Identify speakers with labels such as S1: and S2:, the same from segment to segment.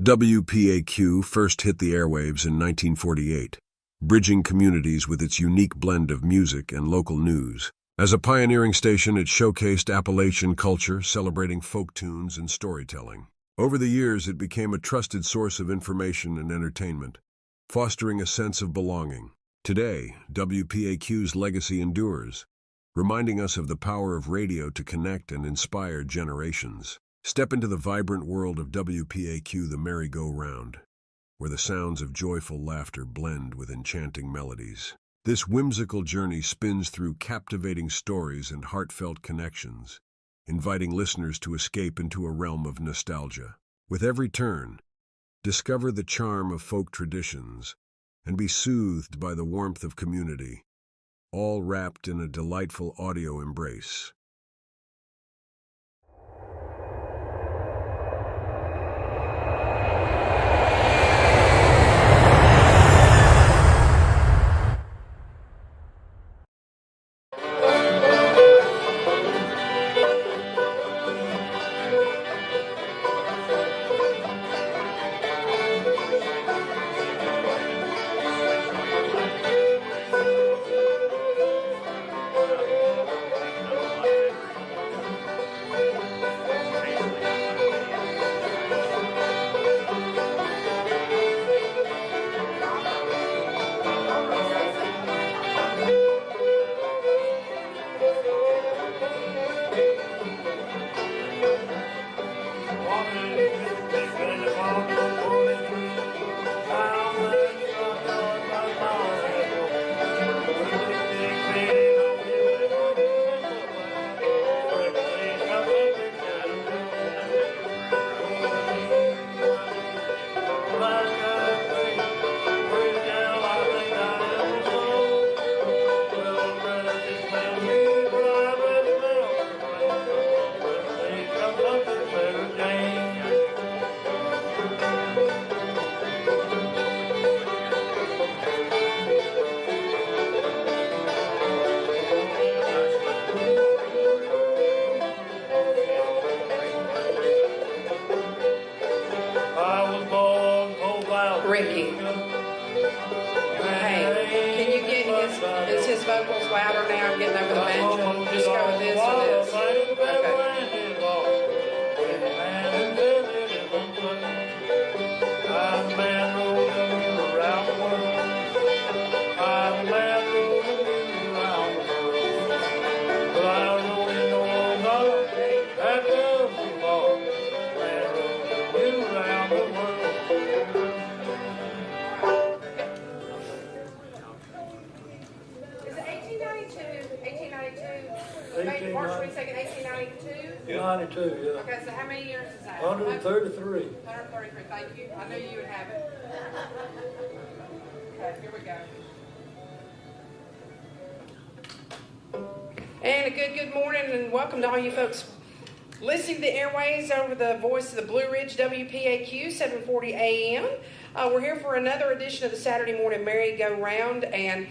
S1: WPAQ first hit the airwaves in 1948, bridging communities with its unique blend of music and local news. As a pioneering station, it showcased Appalachian culture, celebrating folk tunes and storytelling. Over the years, it became a trusted source of information and entertainment, fostering a sense of belonging. Today, WPAQ's legacy endures, reminding us of the power of radio to connect and inspire generations. Step into the vibrant world of WPAQ, the merry-go-round, where the sounds of joyful laughter blend with enchanting melodies. This whimsical journey spins through captivating stories and heartfelt connections, inviting listeners to escape into a realm of nostalgia. With every turn, discover the charm of folk traditions and be soothed by the warmth of community, all wrapped in a delightful audio embrace.
S2: Ricky. Hey, can you get his vocals louder now? I'm getting over the banjo. Just go with this or this. March 22nd, 1892?
S3: 92, yeah.
S2: Okay, so how many years is that?
S3: 133.
S2: 133, thank you. I knew you would have it. Okay, here we go. And a good morning and welcome to all you folks listening to the airways over the voice of the Blue Ridge WPAQ, 740 AM. We're here for another edition of the Saturday Morning Merry-Go-Round, and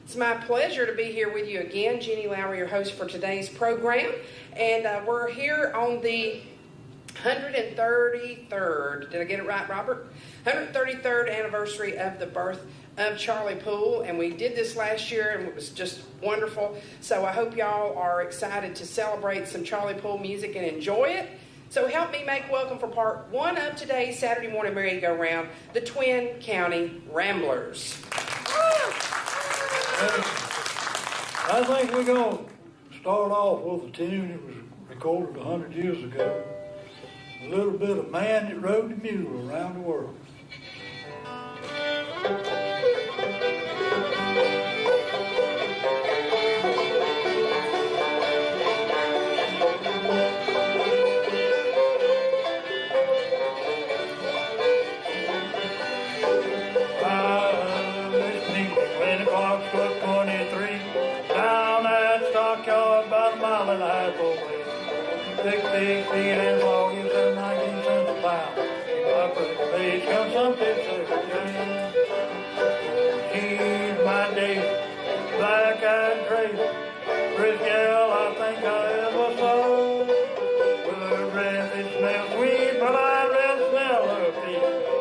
S2: it's my pleasure to be here with you again. Jenny Lowry, your host for today's program. And we're here on the 133rd, did I get it right, Robert? 133rd anniversary of the birth of Charlie Poole. And we did this last year, and it was just wonderful. So I hope y'all are excited to celebrate some Charlie Poole music and enjoy it. So help me make welcome for part one of today's Saturday Morning Merry-Go-Round, the Twin County Ramblers.
S3: I think we're going to start off with a tune that was recorded 100 years ago. A little bit of Man That Rode the Mule Around the World. Big feet as long as they're 19 cents a pound. Up at the beach comes something secretary. She's my date, black-eyed crazy. Pretty gal I think I ever saw. With her breath it smells sweet, but I'd rather smell her feet.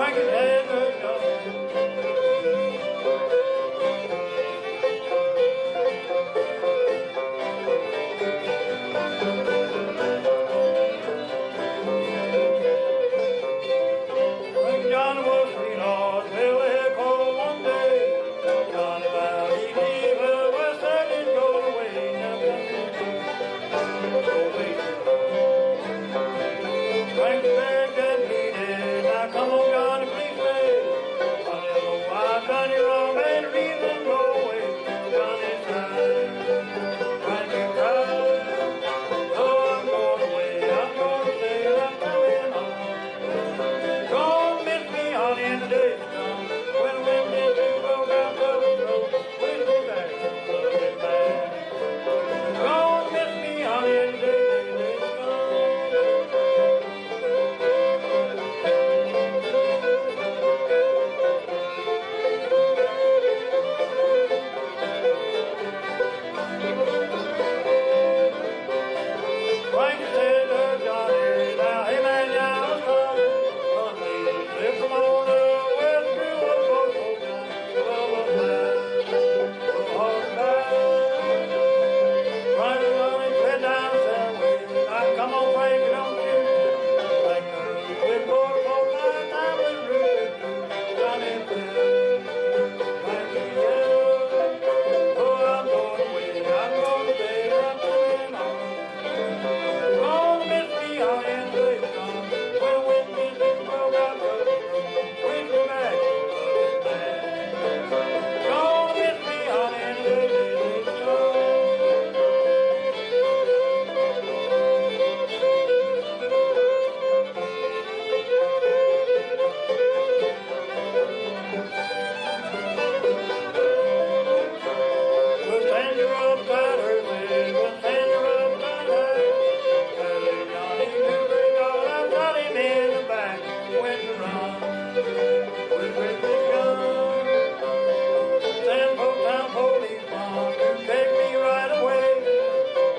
S3: Frankie said the Johnny. Frankie Johnny was sweetheart, well, they called one day. Johnny vowed he'd leave her, West said he'd go away. Frank begged and pleaded, now come on, Johnny, please stay. Johnny, oh, I've done you wrong, ain't a reason to go away. Johnny sighed, Frankie cried, oh, I'm going away, I'm going to stay, I'm coming home. Don't miss me, honey, in the days to come. When the wind is too low down Southern Road, we'll be back, we'll be back. Don't miss me, honey, in the days to come. Frank said to Johnny, now, hey man, now let's come. Run me, slip from on the west through the boat, oh, Johnny, we'll hold back. Frank Johnny slid down the stairway. Now, come on, Frank, don't you? Like the wind blows for my time is rude. Johnny said, Frankie said, oh, I'm going away, I'm going to stay, I'm coming home. Don't miss me out in the days to come. When the wind is too low down Southern Road, we'll be back, we'll be back. Don't miss me out in the days to come. We'll stand you up tight early, we'll stand you up tight high. Tell Johnny to break all, I've got him in the back. When to run, with Christmas gun. Send folk town policeman to take me right away.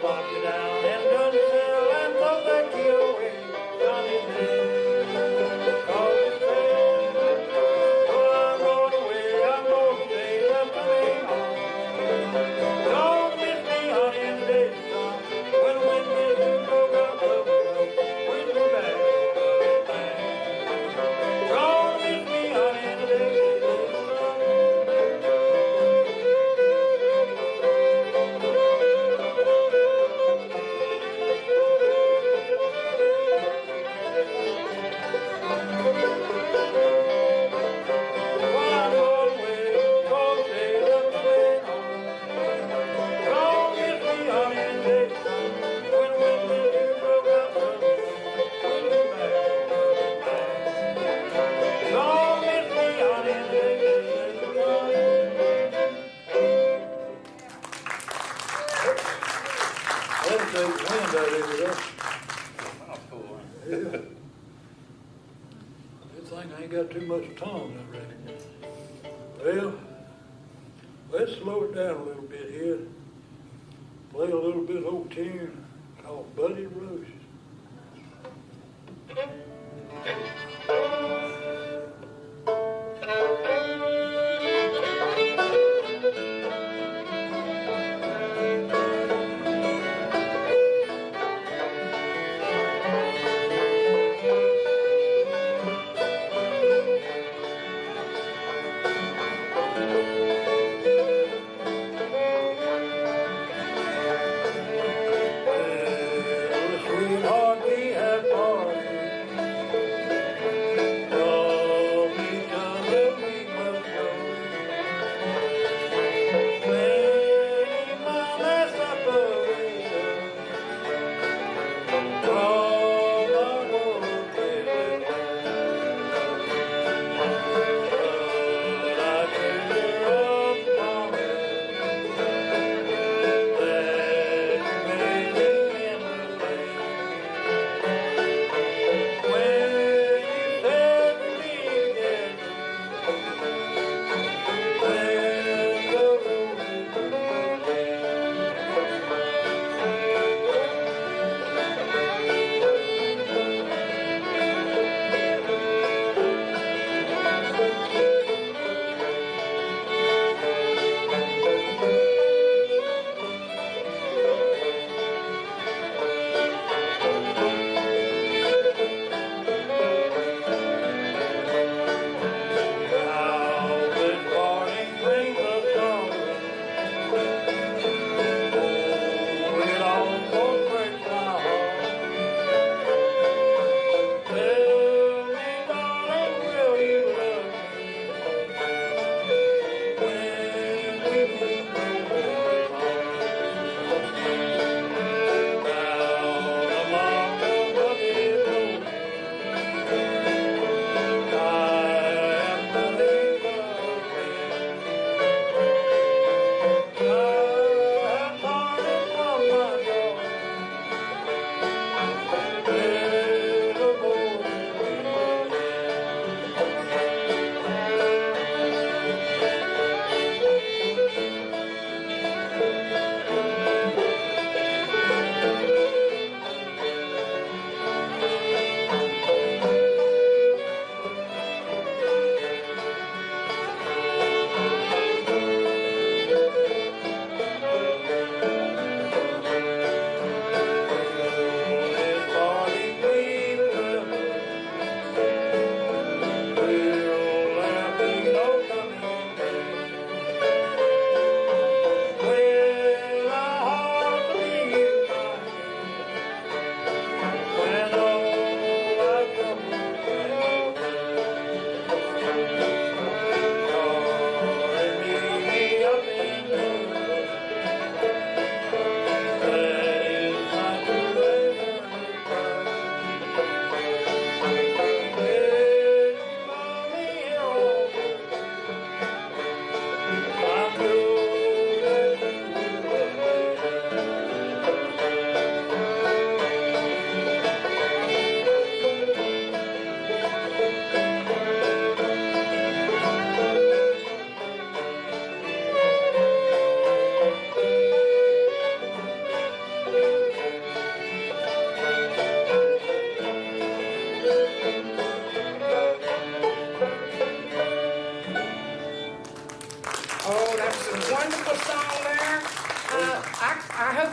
S3: Lock me down in the cell and throw that key away. Johnny said, cause he said, oh, I'm going away, I'm going to stay, I'm coming home. Don't miss me, honey, in the days to come. When the wind is too low down Southern Road, we'll be back, we'll be back. Don't miss me, honey, in the days to come. Well, I'm going away, gonna stay, I'm coming home. Don't miss me, honey, in the days to come. When the wind is too low down Southern Road, we'll be back, we'll be back. Don't miss me, honey, in the days to come. That'll take the wind out of it, huh? Yeah. Good thing I ain't got too much tongue, I reckon. Well, let's slow it down a little bit here. Play a little bit old tune called Buddy Roses. Well, the sweet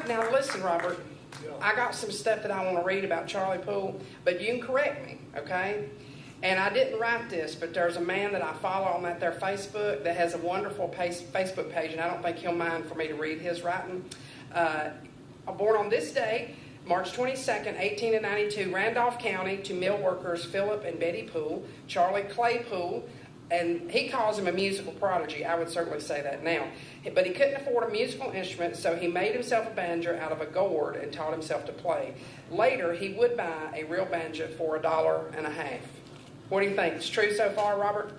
S2: Now listen, Robert. I got some stuff that I want to read about Charlie Poole, but you can correct me, okay? And I didn't write this, but there's a man that I follow on that there Facebook that has a wonderful Facebook page, and I don't think he'll mind for me to read his writing. Born on this day, March 22nd, 1892, Randolph County, to mill workers Philip and Betty Poole, Charlie Clay Poole, and he calls him a musical prodigy. I would certainly say that now. But he couldn't afford a musical instrument, so he made himself a banjo out of a gourd and taught himself to play. Later, he would buy a real banjo for $1.50. What do you think? It's true so far, Robert?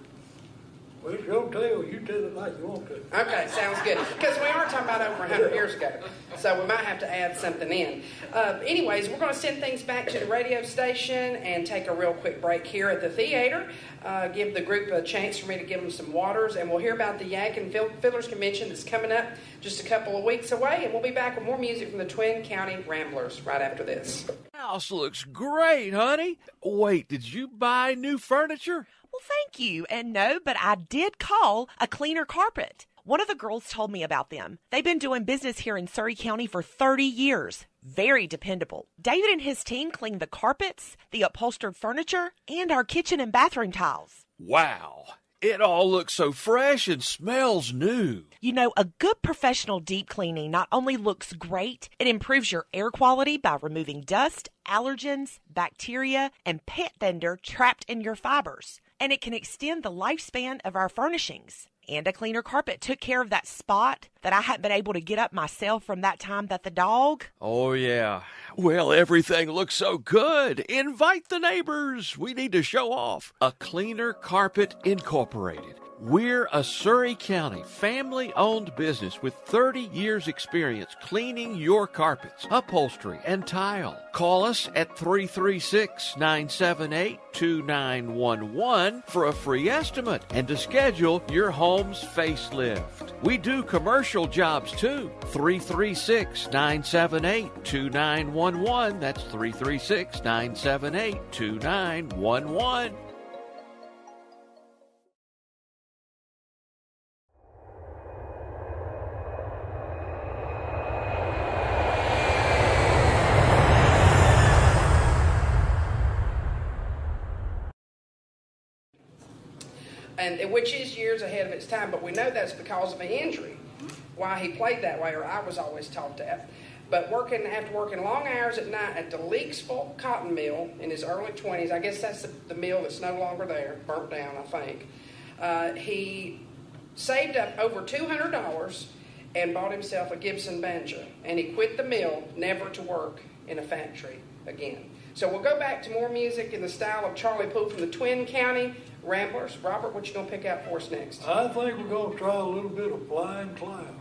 S3: Well, it's your tale. You tell it like you want to.
S2: Okay, sounds good. Because we are talking about over 100 years ago, so we might have to add something in. Anyways, we're going to send things back to the radio station and take a real quick break here at the theater. Give the group a chance for me to give them some waters, and we'll hear about the Yak and Fiddlers Convention that's coming up just a couple of weeks away, and we'll be back with more music from the Twin County Ramblers right after this.
S4: House looks great, honey. Wait, did you buy new furniture?
S5: Well, thank you. And no, but I did call a cleaner carpet. One of the girls told me about them. They've been doing business here in Surrey County for 30 years. Very dependable. David and his team clean the carpets, the upholstered furniture, and our kitchen and bathroom tiles.
S4: Wow, it all looks so fresh and smells new.
S5: You know, a good professional deep cleaning not only looks great, it improves your air quality by removing dust, allergens, bacteria, and pet dander trapped in your fibers. And it can extend the lifespan of our furnishings. And a cleaner carpet took care of that spot that I hadn't been able to get up myself from that time that the dog...
S4: Oh, yeah. Well, everything looks so good. Invite the neighbors. We need to show off. A Cleaner Carpet Incorporated. We're a Surrey County family-owned business with 30 years experience cleaning your carpets, upholstery, and tile. Call us at 336-978-2911 for a free estimate and to schedule your home's facelift. We do commercial jobs too. 336-978-2911. That's 336-978-2911.
S2: And which is years ahead of its time, but we know that's because of an injury. Why he played that way, or I was always taught that. But after working long hours at night at the Leaksville Cotton Mill in his early 20s, I guess that's the mill that's no longer there, burnt down, I think. He saved up over $200 and bought himself a Gibson banjo. And he quit the mill, never to work in a factory again. So we'll go back to more music in the style of Charlie Poole from the Twin County Ramblers. Robert, what you going to pick out for us next?
S3: I think we're going to try a little bit of Flying Cloud.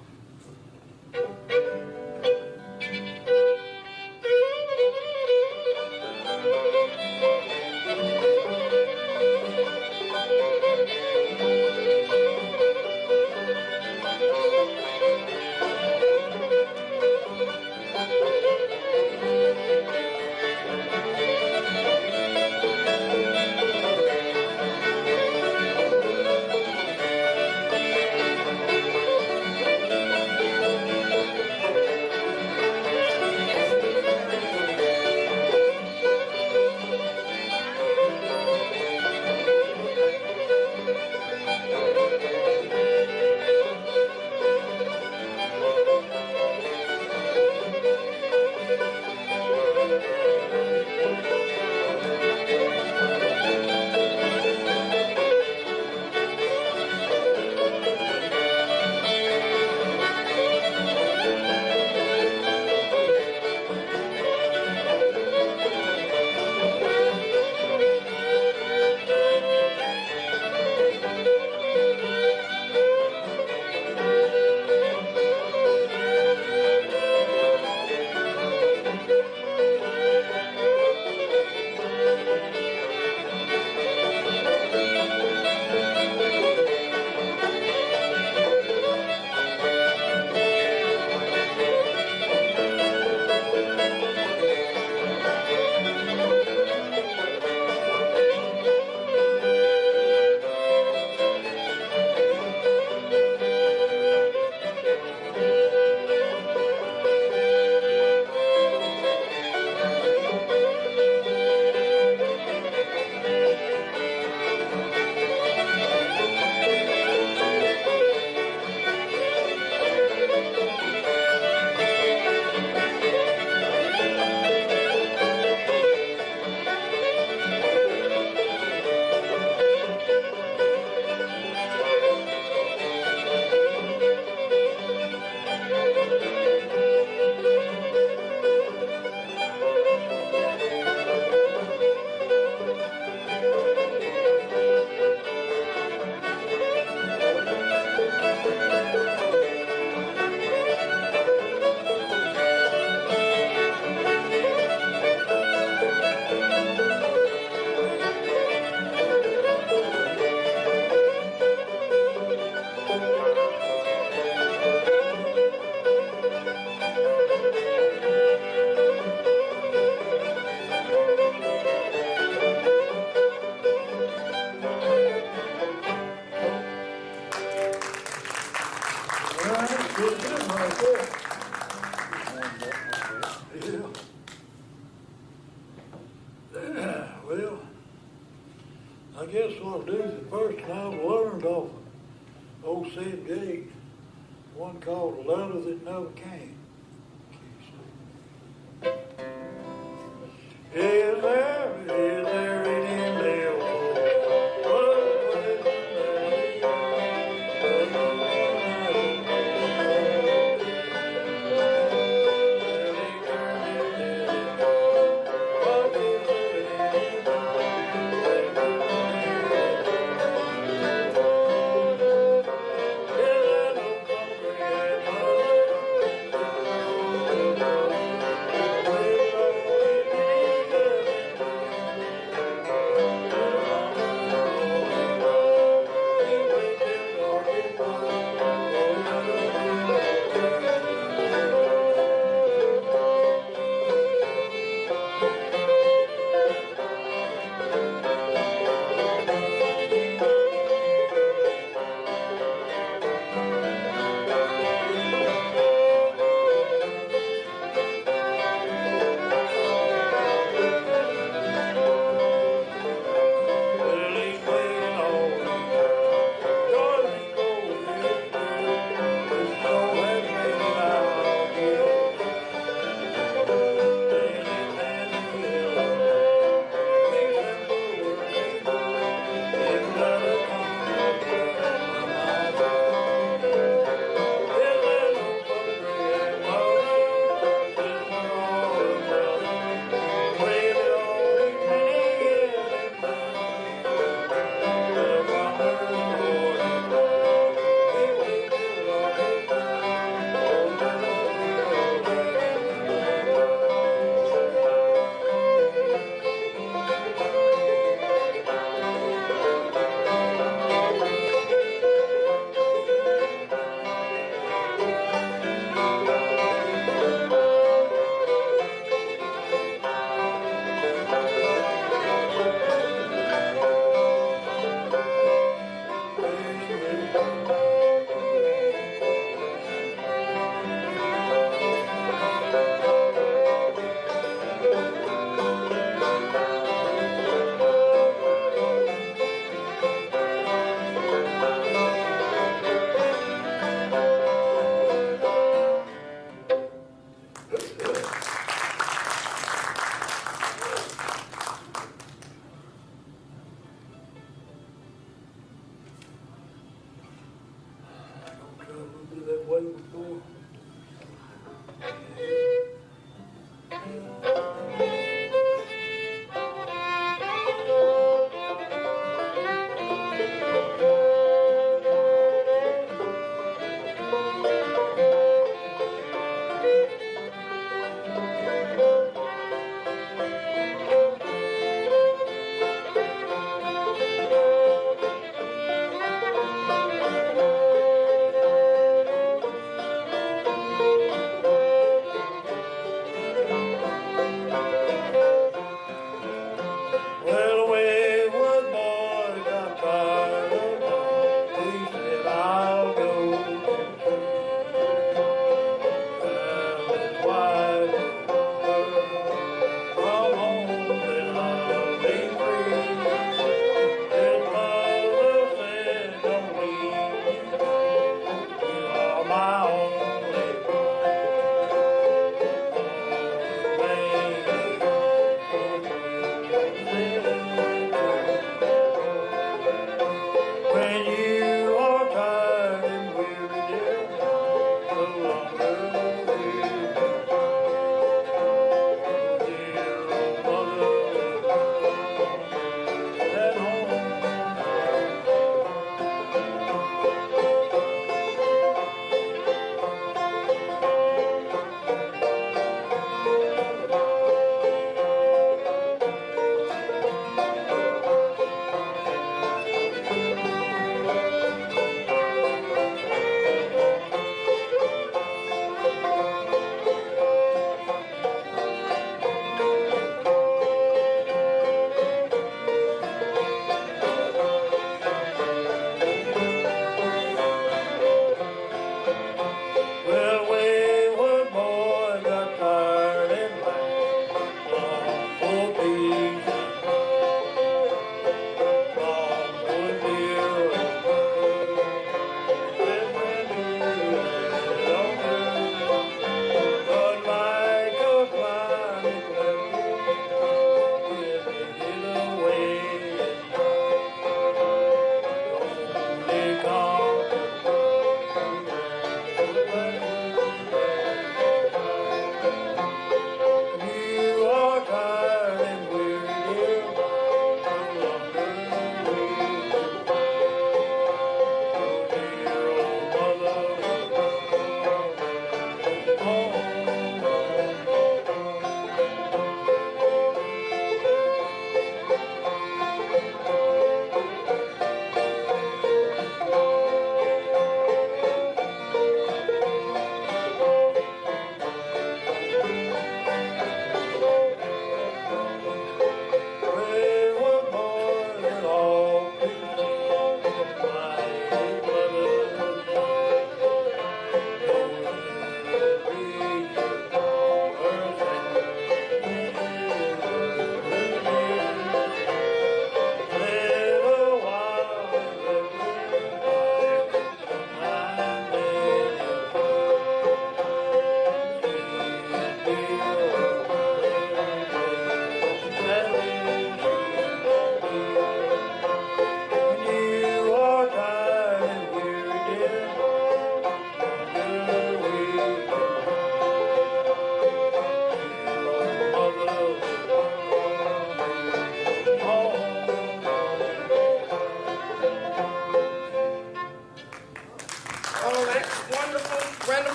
S3: I guess what I'll do is the first one I've learned off of old Sid Gate, one called "A Love That Never Came." Is there any love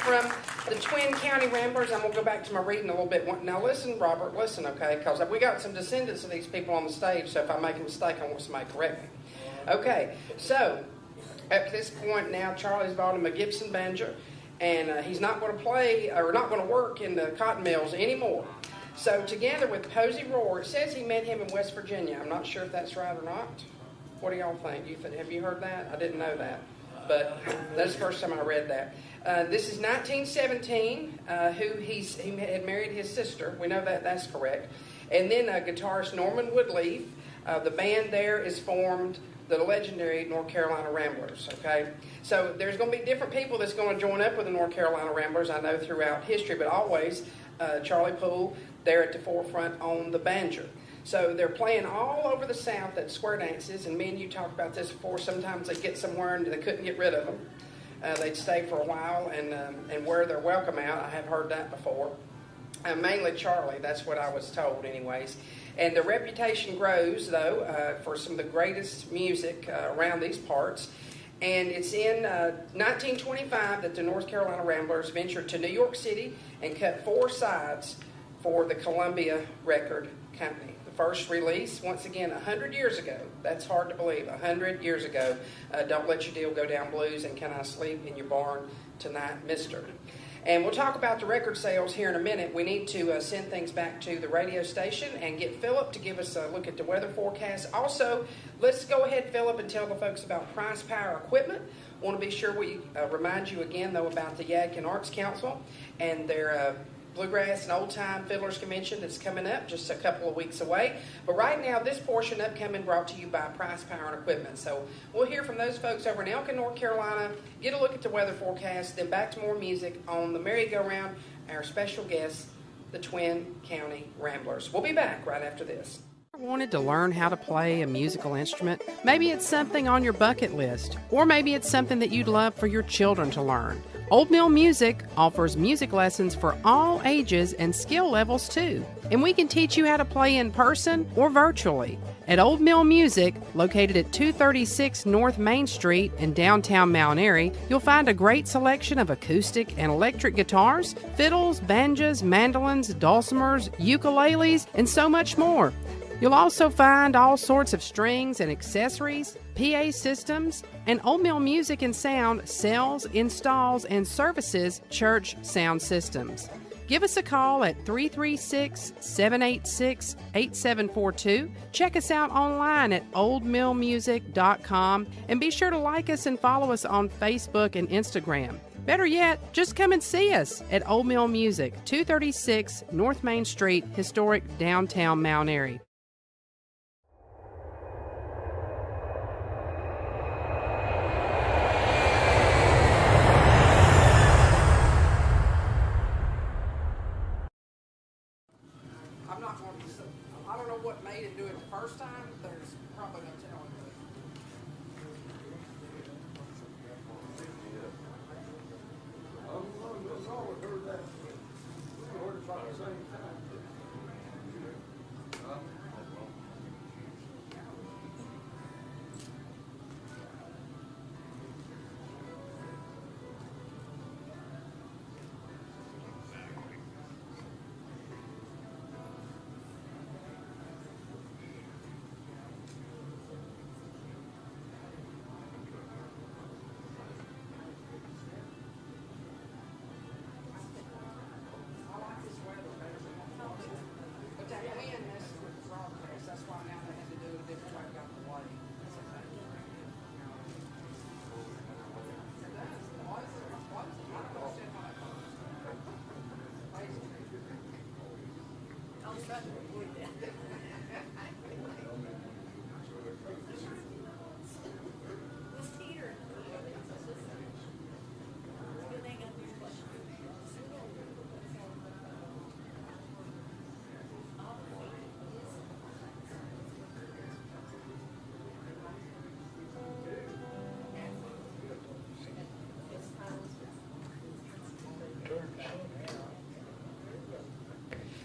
S2: from the Twin County Ramblers. I'm going to go back to my reading a little bit. Now listen, Robert, listen, okay? Because we got some descendants of these people on the stage, so if I make a mistake, I want somebody to correct me. Okay, so up to this point now, Charlie's bought him a Gibson banjo, and he's not going to play, or not going to work in the cotton mills anymore. So together with Posey Roar, it says he met him in West Virginia. I'm not sure if that's right or not. What do y'all think? Have you heard that? I didn't know that, but that's the first time I read that. This is 1917, he had married his sister. We know that's correct. And then guitarist Norman Woodleaf. The band there is formed the legendary North Carolina Ramblers, okay? So there's going to be different people that's going to join up with the North Carolina Ramblers, I know, throughout history, but always Charlie Poole there at the forefront on the banjo. So they're playing all over the South at square dances, and me and you talked about this before. Sometimes they get somewhere and they couldn't get rid of them. They'd stay for a while and wear their welcome out. I have heard that before. Mainly Charlie, that's what I was told anyways. And the reputation grows, though, for some of the greatest music around these parts. And it's in 1925 that the North Carolina Ramblers ventured to New York City and cut 4 sides for the Columbia Record Company. The first release, once again, 100 years ago. That's hard to believe, 100 years ago. Don't Let Your Deal Go Down Blues and Can I Sleep in Your Barn Tonight, Mister. And we'll talk about the record sales here in a minute. We need to send things back to the radio station and get Philip to give us a look at the weather forecast. Also, let's go ahead, Philip, and tell the folks about Price Power Equipment. I want to be sure we remind you again, though, about the Yadkin Arts Council and their Bluegrass and Old Time Fiddlers Convention that's coming up just a couple of weeks away. But right now, this portion upcoming brought to you by Price Power and Equipment. So we'll hear from those folks over in Elkin, North Carolina, get a look at the weather forecast, then back to more music on the merry-go-round, our special guests, the Twin County Ramblers. We'll be back right after this.
S6: Wanted to learn how to play a musical instrument? Maybe it's something on your bucket list, or maybe it's something that you'd love for your children to learn. Old Mill Music offers music lessons for all ages and skill levels too, and we can teach you how to play in person or virtually. At Old Mill Music, located at 236 North Main Street in downtown Mount Airy, you'll find a great selection of acoustic and electric guitars, fiddles, banjos, mandolins, dulcimers, ukuleles, and so much more. You'll also find all sorts of strings and accessories, PA systems, and Old Mill Music and Sound sells, installs, and services church sound systems. Give us a call at 336-786-8742. Check us out online at oldmillmusic.com, and be sure to like us and follow us on Facebook and Instagram. Better yet, just come and see us at Old Mill Music, 236 North Main Street, historic downtown Mount Airy.
S2: I don't know what made it do it the first time. There's probably no telling.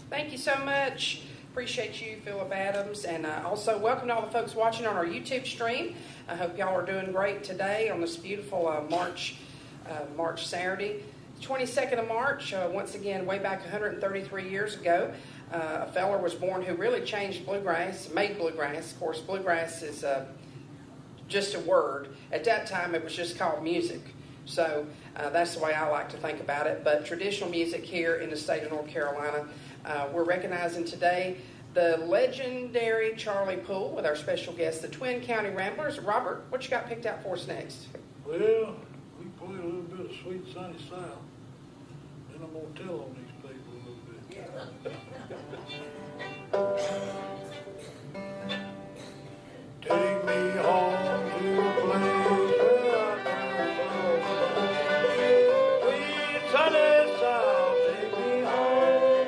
S2: Thank you so much. Appreciate you, Philip Adams, and also welcome to all the folks watching on our YouTube stream. I hope y'all are doing great today on this beautiful March Saturday. 22nd of March, once again, way back 133 years ago, a feller was born who really changed bluegrass, made bluegrass. Of course, bluegrass is just a word. At that time, it was just called music. So that's the way I like to think about it. But traditional music here in the state of North Carolina, we're recognizing today the legendary Charlie Poole with our special guest, the Twin County Ramblers. Robert, what you got picked out for us next?
S3: Well, we play a little bit of Sweet Sunny South. Then I'm going to tell on these people a little bit. Take me home to a place where I can go. Sweet Sunny South, take me home.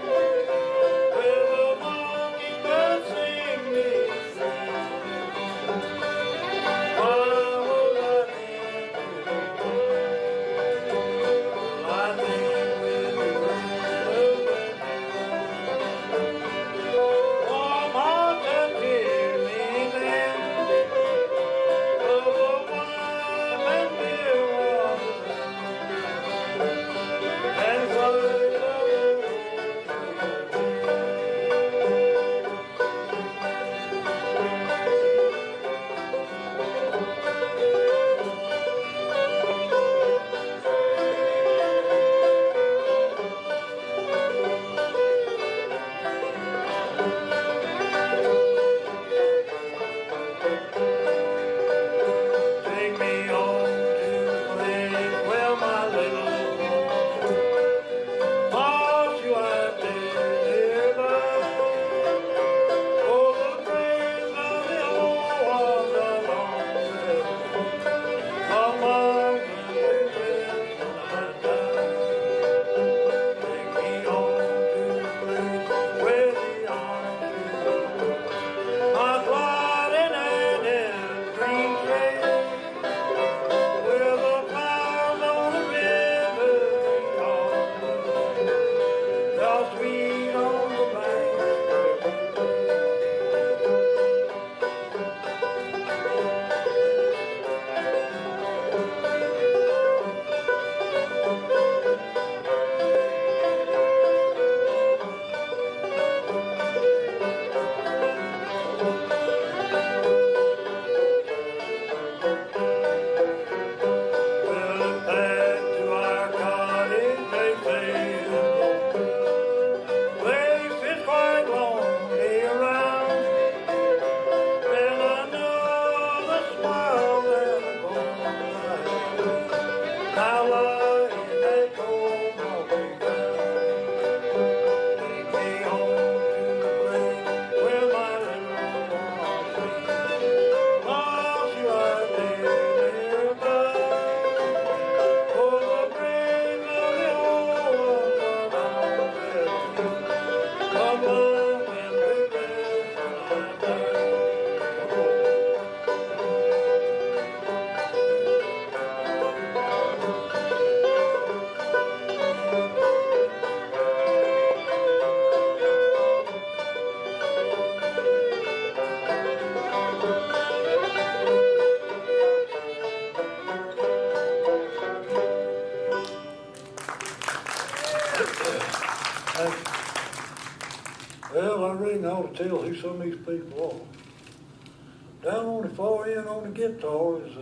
S3: Where the mockingbird sing me song. Why was I there? I think with the warm heart that cheered me then. Of the wine and beer was and words of take me home to the place where my little lost you out there nearby. Oh, the graves of the old ones are long dead. Among the rest when I die. Take me home to the place where the arms are gliding and in green shade. Where the clouds on the river are sweet on the bank. Well, back to our cottage they sailed. Place is quite lonely around, and I know the smile and the moonlight now lie in that cold smoky ground. Take me home to the place where my little one sleeps. Lost you out there nearby. Oh, the graves of the old ones are long dead. Come on and pick this when I die. Well, I really ought to tell who some of these people are. Down on the far end on the guitar is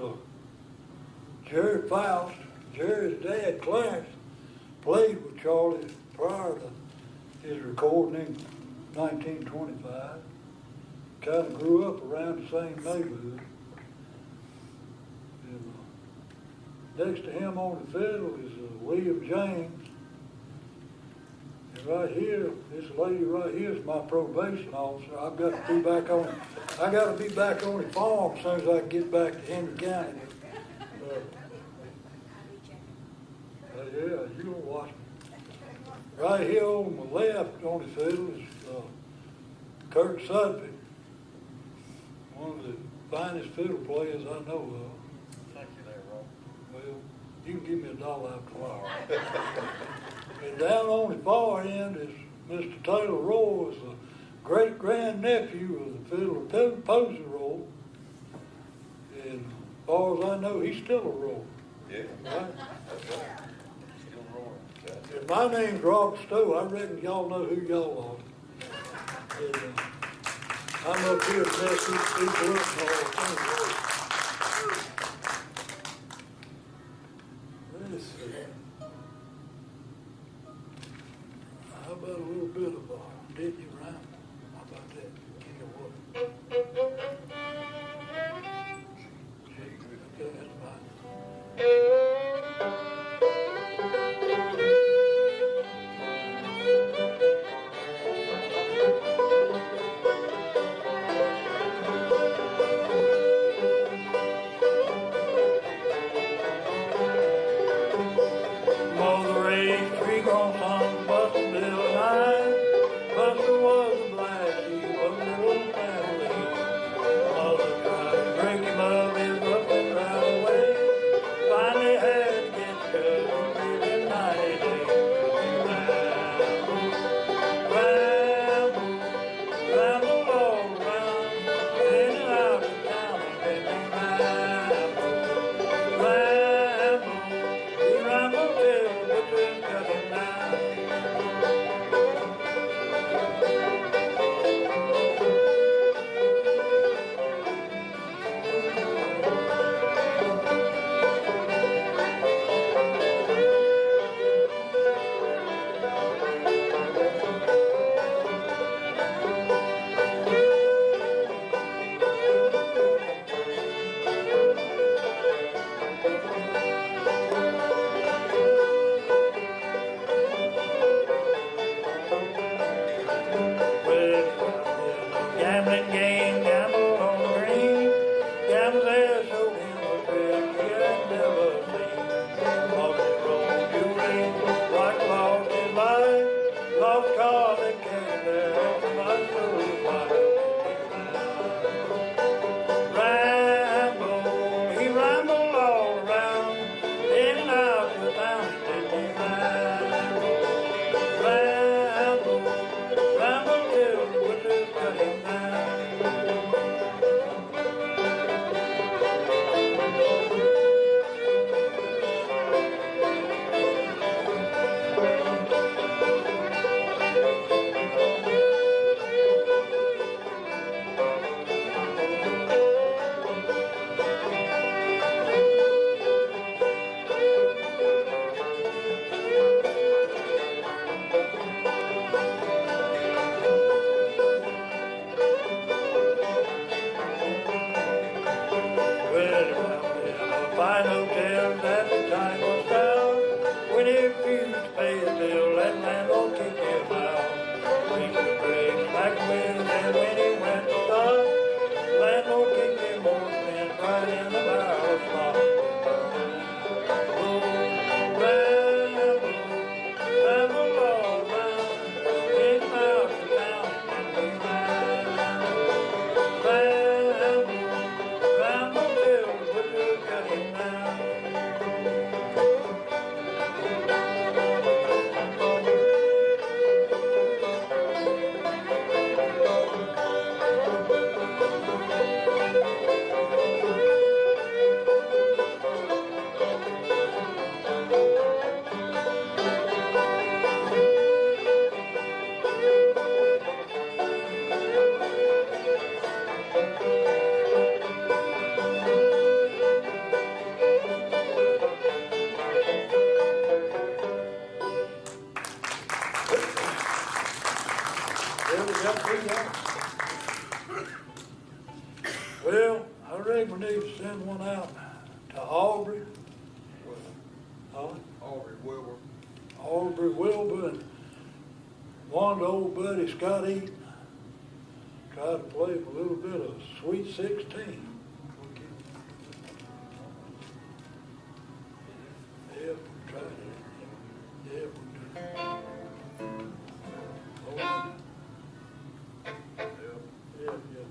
S3: Jerry Faust. Jerry's dad, Clarence, played with Charlie prior to his recording in 1925. Kind of grew up around the same neighborhood. And, next to him on the fiddle is William James. And right here, this lady right here is my probation officer. I got to be back on the farm as soon as I get back to Henry County. Yeah, you don't watch me. Right here on the left on the fiddle is Kurt Sudby, one of the finest fiddle players I know of.
S7: Thank you there, Rob.
S3: Well, you can give me $1 after a while. And down on the far end is Mr. Taylor Rowe, is the great grandnephew of the fiddler Posey Rowe. And as far as I know, he's still a Rowe.
S7: Yeah,
S3: Right?
S7: that's right. Still roaring.
S3: And my name's Rob Stowe. I reckon y'all know who y'all are. And, I'm up here to mess these people up and all the things. Let's see. How about a little bit of Disney rhyme? How about that? King of Water. Okay, that's fine. Mother raised three grandsons, Buster, Bill, and I. Buster was a black sheep of little family. Mother tried to break him of his rough and right away. Finally had to get cut and live in 90 days. Ramble, ramble all around, in and out of town, and then we ramble, ramble, we ramble till the butcher's cut him down. Gambling game, gamble on the green. Gambles there showed him a trick he had never seen. Off the road, Julie, like lost his life. Lost car that came there, my soul's wife. Ramble, he rambled all around, in and out of town, did he ramble, ramble, ramble till the butcher's cut him down. Fine hotels at the time was found. When he refused to pay his bill, that landlord kicked him out. Reached the brakes like winds, and when he went to stop, landlord kicked him more than right in the barrel slot. Oh, ramble, ramble all around, in and out of town, and we ramble, ramble till the butcher cut him down. Well, we got three guys. Well, I reckon we need to send one out to Aubrey. Huh? Aubrey Wilbur and one to old buddy Scott Eaton. Try to play a little bit of Sweet 16. Yeah, we tried it. Yeah, we did. Oh, yeah, yeah.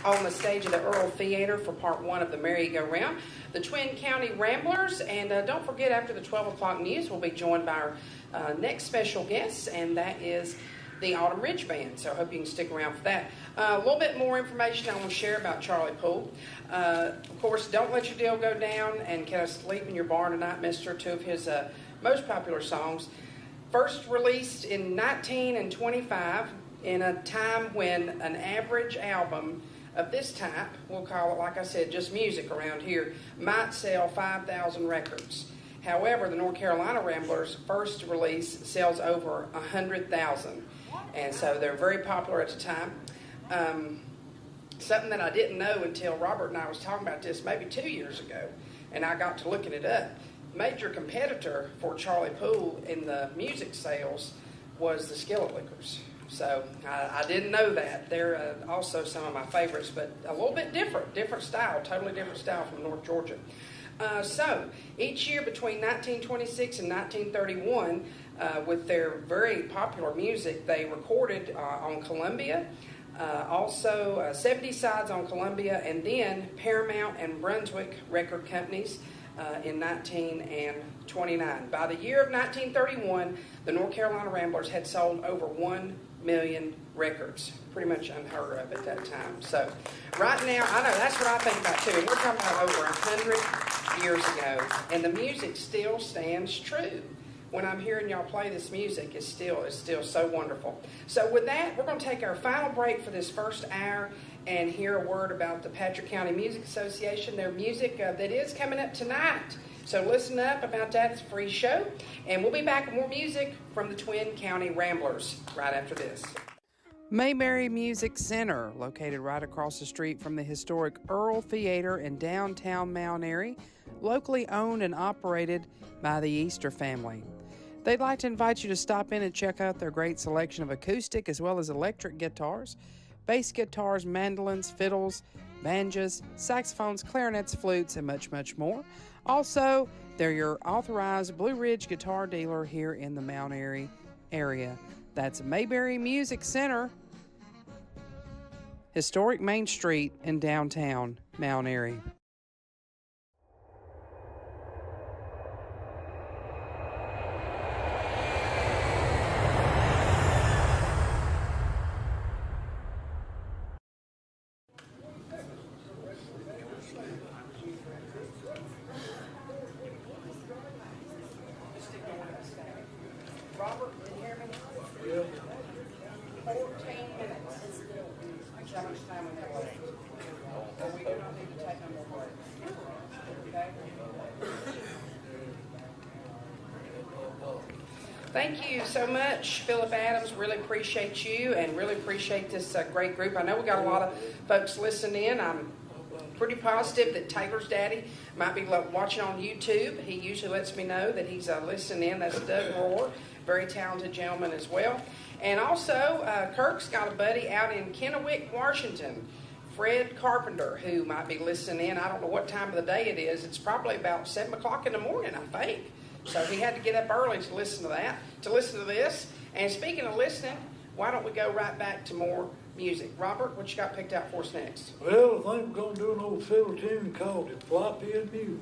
S2: on the stage of the Earl Theater for part 1 of the merry-go-round, the Twin County Ramblers. And don't forget, after the 12 o'clock news, we'll be joined by our next special guest, and that is the Autumn Ridge Band. So I hope you can stick around for that. A little bit more information I want to share about Charlie Poole. Of course, Don't Let Your Deal Go Down and Can I Sleep in Your Barn Tonight, Mister, two of his most popular songs. First released in 1925, in a time when an average album of this type, we'll call it, like I said, just music around here, might sell 5,000 records. However, the North Carolina Ramblers' first release sells over 100,000. And so they're very popular at the time. Something that I didn't know until Robert and I was talking about this maybe 2 years ago, and I got to looking it up. Major competitor for Charlie Poole in the music sales was the Skillet Lickers. So I didn't know that. They're also some of my favorites, but a little bit different style, totally different style from North Georgia. So each year between 1926 and 1931, with their very popular music, they recorded on Columbia, also 70 sides on Columbia, and then Paramount and Brunswick record companies in 1929. By the year of 1931, the North Carolina Ramblers had sold over 1 million records. Pretty much unheard of at that time. So right now, I know that's what I think about too. We're talking about over 100 years ago, and the music still stands true. When I'm hearing y'all play this music, it's still so wonderful. So with that, we're going to take our final break for this first hour and hear a word about the Patrick County Music Association, their music that is coming up tonight. So listen up about that. It's a free show. And we'll be back with more music from the Twin County Ramblers right after this.
S6: Mayberry Music Center, located right across the street from the historic Earl Theater in downtown Mount Airy, locally owned and operated by the Easter family. They'd like to invite you to stop in and check out their great selection of acoustic as well as electric guitars, bass guitars, mandolins, fiddles, banjos, saxophones, clarinets, flutes, and much, much more. Also, they're your authorized Blue Ridge guitar dealer here in the Mount Airy area. That's Mayberry Music Center, historic Main Street in downtown Mount Airy.
S2: Robert, can you hear me? 14 minutes. That's how much time we have left. So we do not need to take no more breaks. Okay? Thank you so much, Philip Adams. Really appreciate you and really appreciate this great group. I know we got a lot of folks listening in. I'm pretty positive that Taylor's daddy might be watching on YouTube. He usually lets me know that he's listening in. That's Doug Rohr, very talented gentleman as well. And also, Kirk's got a buddy out in Kennewick, Washington, Fred Carpenter, who might be listening in. I don't know what time of the day it is. It's probably about 7 o'clock in the morning, I think. So he had to get up early to listen to that, to listen to this. And speaking of listening, why don't we go right back to more music? Robert, what you got picked out for us next?
S3: Well, I think we're going to do an old fiddle tune called "It Floppy and Mule."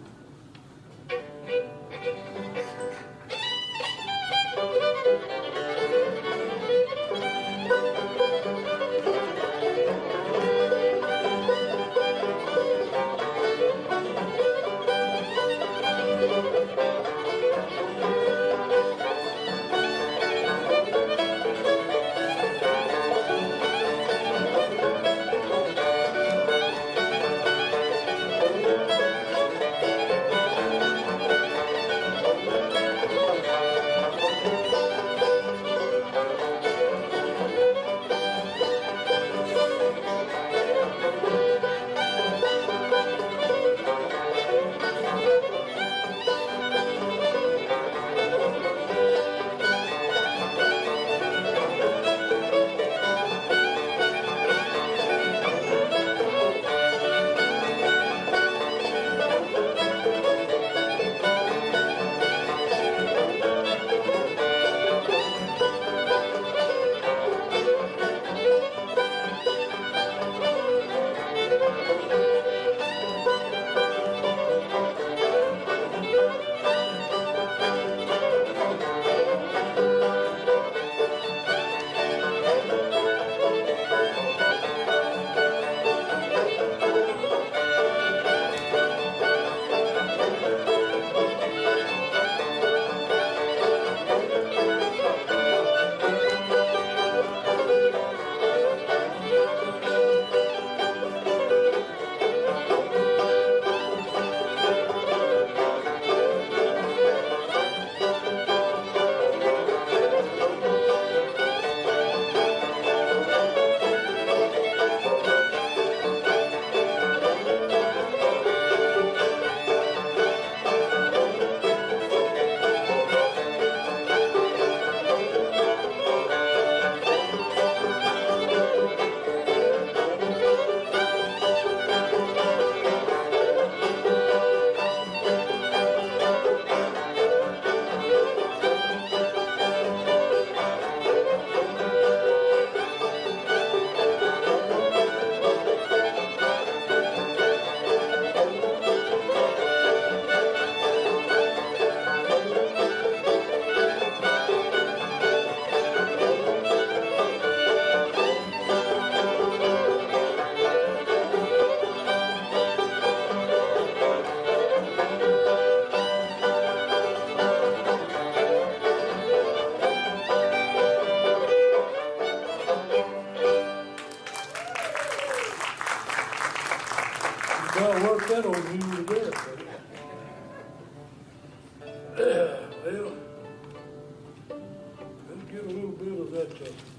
S3: bit of that,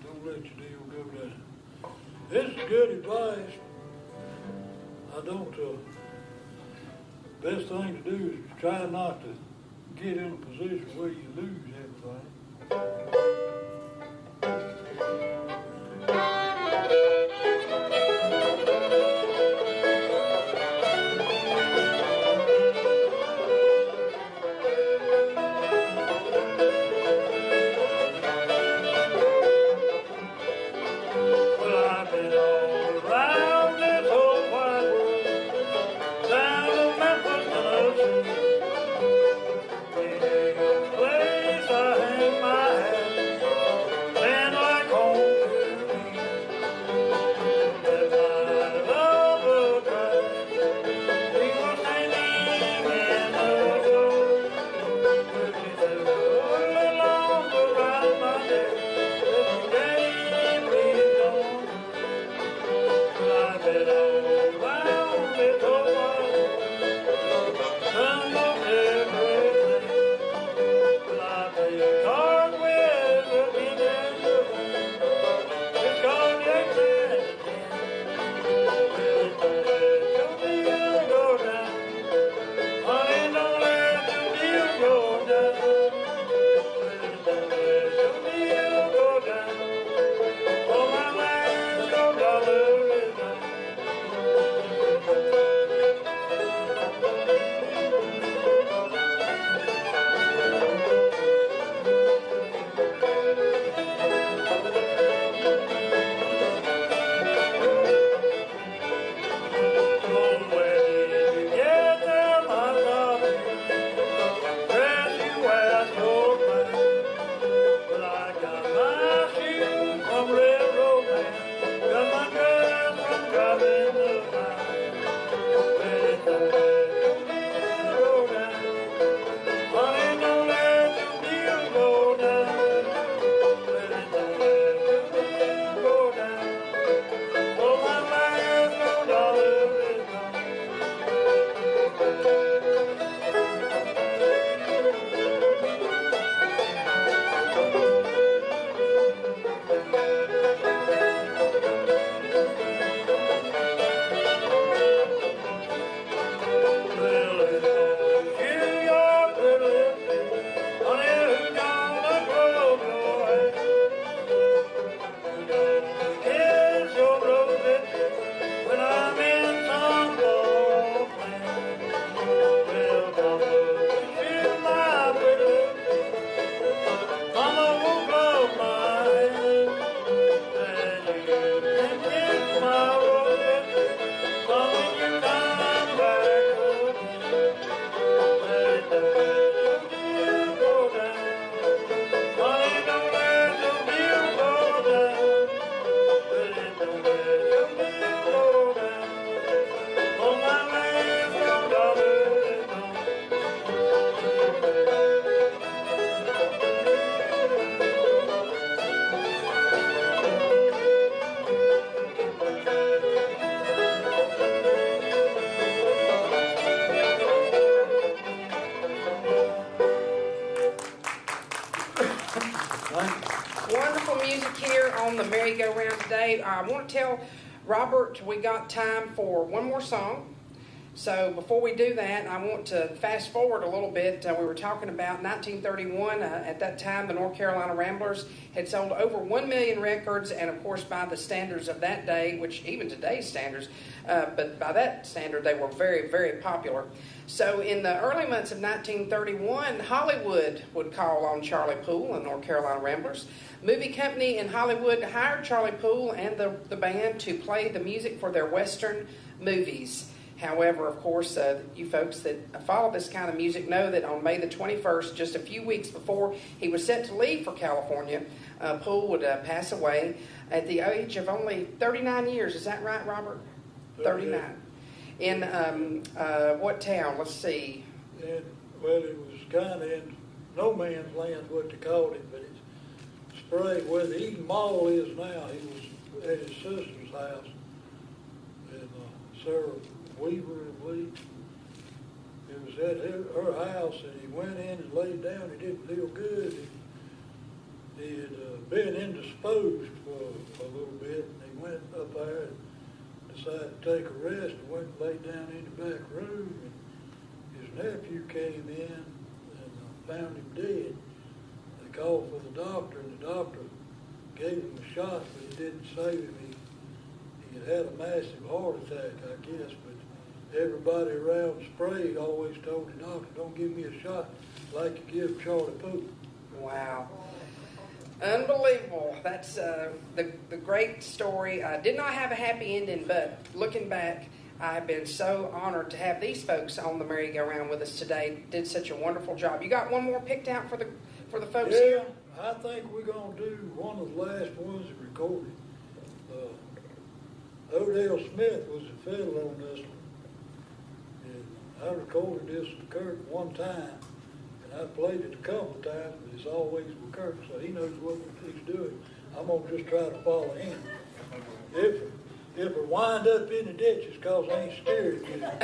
S3: don't let your deal go down. This is good advice. I don't, best thing to do is try not to get in a position where you lose everything. Well, I've been all around this whole wide world, down to Memphis, Tennessee. Ain't a place I hang my hat, been like home to me. That my love cried, we were hanging in the door. Well, she said, "Oh, little arms around my neck, let me daddy please don't." Well, I've been all around this whole wide world, done most everything. Well, I play a card with the king and the queen. It's called Jack and well, it don't let your deal go down. Honey, don't let your deal go down. Well, it don't let your deal go down. Oh, my last $1 is down. Oh, where did you get them, my darling? Dress you as your man. Well, I got my shoes from Railroad Man, got my dress from driving the line. Well, it don't let your deal go down. Honey, don't let your deal go down. Well, it don't let your deal go down. Oh, my last $1 is gone. Well, it's gonna kill your pretty lips. Honey, who's gonna close your eyes? Who's gonna kiss your rosy lips when I'm in some lost land? Well, mama will kiss my pretty lips. Mama will blow my hand. And you can kiss my rosy lips. But when you come back again, well, it don't let your deal go down. Honey, don't let your deal go down. Well, it don't let your deal go down. Oh, my last $1 is gone.
S2: Wonderful music here on the merry-go-round today. I want to tell Robert we got time for one more song. So before we do that, I want to fast forward a little bit. We were talking about 1931. At that time, the North Carolina Ramblers had sold over 1 million records, and of course, by the standards of that day, which even today's standards, but by that standard, they were very, very popular. So in the early months of 1931, Hollywood would call on Charlie Poole and North Carolina Ramblers. Movie company in Hollywood hired Charlie Poole and the band to play the music for their Western movies. However, of course, you folks that follow this kind of music know that on May the 21st, just a few weeks before he was set to leave for California, Poole would pass away at the age of only 39 years. Is that right, Robert? 39. In what town? Let's see.
S3: And, well, it was kind of in no man's land, what they called it, but it's Sprague, where the Eden Mall is now. He was at his sister's house, and Sarah Weaver, I believe. It was at her house, and he went in and laid down. He didn't feel good. He had been indisposed for a little bit, and he went up there and decided to take a rest and went and laid down in the back room. And his nephew came in and found him dead. They called for the doctor, and the doctor gave him a shot, but he didn't save him. He had a massive heart attack, I guess, but everybody around Sprague always told the doctor, don't give me a shot like you give Charlie Pope.
S2: Wow. Unbelievable. That's the great story. Did not have a happy ending, but looking back, I've been so honored to have these folks on the merry-go-round with us today. Did such a wonderful job. You got one more picked out for the folks here?
S3: I think we're going to do one of the last ones that recorded. Odell Smith was the fiddle on this one. And I recorded this with Kirk one time, and I played it a couple of times, but it's always with Kirk, so he knows what he's doing. I'm going to just try to follow him. If it wind up in the ditch, it's because I ain't scared yet.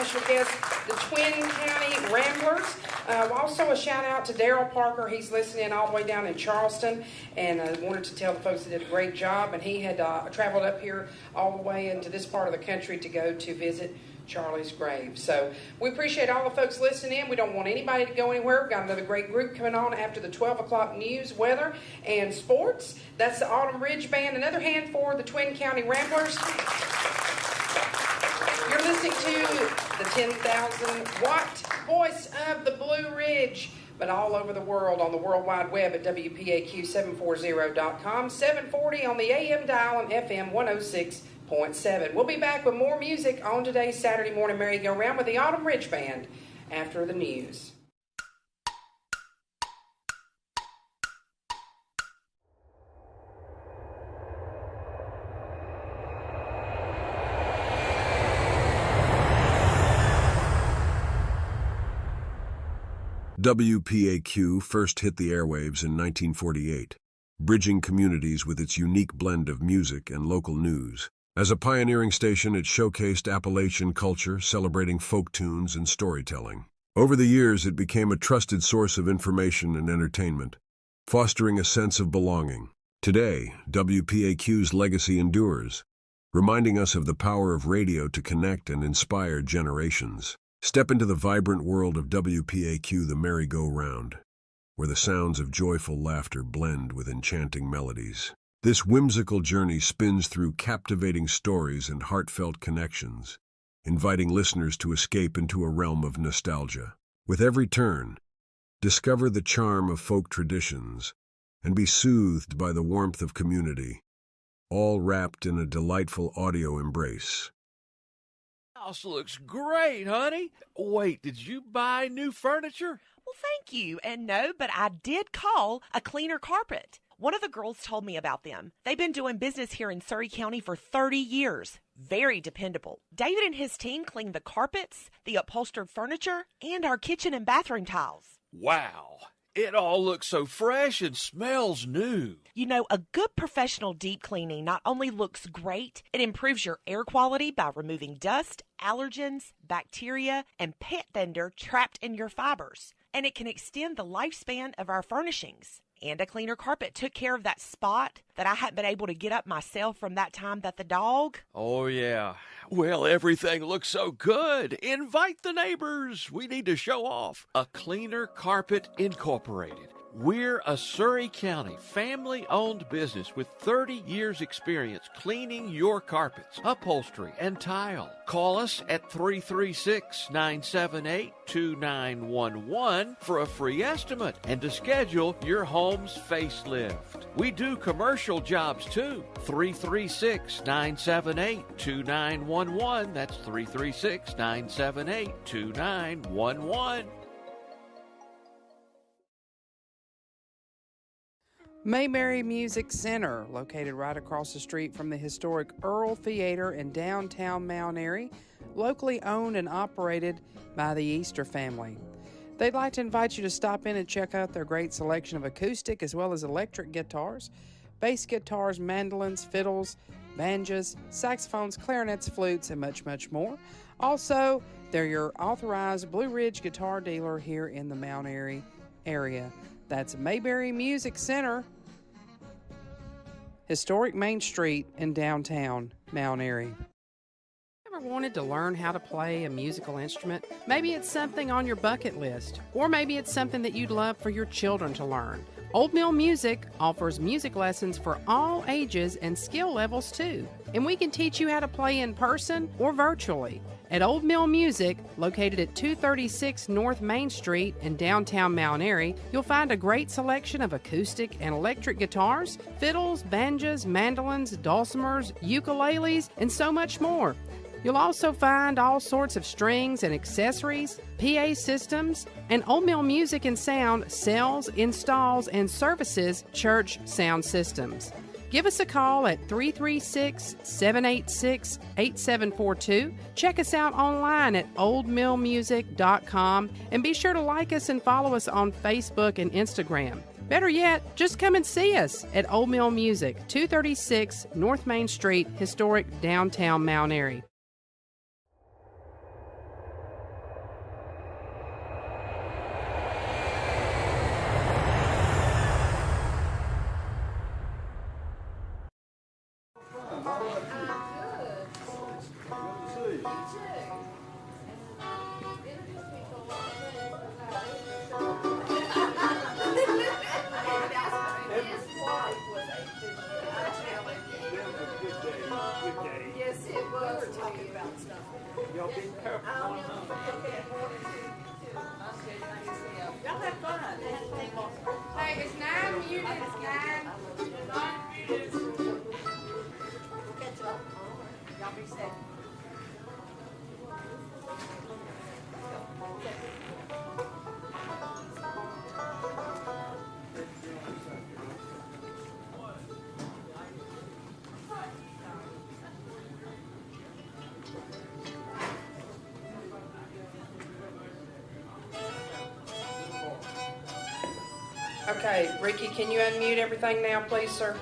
S2: special guests, the Twin County Ramblers. Also a shout out to Daryl Parker. He's listening all the way down in Charleston, and wanted to tell the folks that did a great job. And he had traveled up here all the way into this part of the country to go to visit Charlie's grave. So we appreciate all the folks listening in. We don't want anybody to go anywhere. We've got another great group coming on after the 12 o'clock news, weather, and sports. That's the Autumn Ridge Band. Another hand for the Twin County Ramblers. You're listening to the 10,000-watt voice of the Blue Ridge, but all over the world on the World Wide Web at WPAQ740.com, 740 on the AM dial and FM 106.7. We'll be back with more music on today's Saturday morning merry-go-round with the Autumn Ridge Band after the news.
S1: WPAQ first hit the airwaves in 1948, bridging communities with its unique blend of music and local news. As a pioneering station, it showcased Appalachian culture, celebrating folk tunes and storytelling. Over the years, it became a trusted source of information and entertainment, fostering a sense of belonging. Today, WPAQ's legacy endures, reminding us of the power of radio to connect and inspire generations. Step into the vibrant world of WPAQ, the merry-go-round, where the sounds of joyful laughter blend with enchanting melodies. This whimsical journey spins through captivating stories and heartfelt connections, inviting listeners to escape into a realm of nostalgia. With every turn, discover the charm of folk traditions and be soothed by the warmth of community, all wrapped in a delightful audio embrace.
S4: House looks great, honey. Wait, did you buy new furniture?
S5: Well, thank you. And no, but I did call a cleaner carpet. One of the girls told me about them. They've been doing business here in Surrey County for 30 years. Very dependable. David and his team clean the carpets, the upholstered furniture, and our kitchen and bathroom tiles.
S4: Wow, it all looks so fresh and smells new.
S5: You know, a good professional deep cleaning not only looks great, it improves your air quality by removing dust, allergens, bacteria, and pet dander trapped in your fibers. And it can extend the lifespan of our furnishings. And a cleaner carpet took care of that spot that I hadn't been able to get up myself from that time that the dog...
S4: Oh, yeah. Well, everything looks so good. Invite the neighbors. We need to show off. A Cleaner Carpet Incorporated. We're a Surrey County family-owned business with 30 years experience cleaning your carpets, upholstery, and tile. Call us at 336-978-2911 for a free estimate and to schedule your home's facelift. We do commercial jobs too. 336-978-2911. That's 336-978-2911.
S6: Mayberry Music Center, located right across the street from the historic Earl Theater in downtown Mount Airy, locally owned and operated by the Easter family. They'd like to invite you to stop in and check out their great selection of acoustic as well as electric guitars, bass guitars, mandolins, fiddles, banjos, saxophones, clarinets, flutes, and much, much more. Also, they're your authorized Blue Ridge guitar dealer here in the Mount Airy area. That's Mayberry Music Center, historic Main Street in downtown Mount Airy. Ever wanted to learn how to play a musical instrument? Maybe it's something on your bucket list, or maybe it's something that you'd love for your children to learn. Old Mill Music offers music lessons for all ages and skill levels too. And we can teach you how to play in person or virtually. At Old Mill Music, located at 236 North Main Street in downtown Mount Airy, you'll find a great selection of acoustic and electric guitars, fiddles, banjos, mandolins, dulcimers, ukuleles, and so much more. You'll also find all sorts of strings and accessories, PA systems, and Old Mill Music and Sound sells, installs, and services church sound systems. Give us a call at 336-786-8742. Check us out online at oldmillmusic.com and be sure to like us and follow us on Facebook and Instagram. Better yet, just come and see us at Old Mill Music, 236 North Main Street, historic downtown Mount Airy.
S2: Hey, it's 9 muted, it's 9. Y'all be safe. Okay, Ricky, can you unmute everything now, please, sir?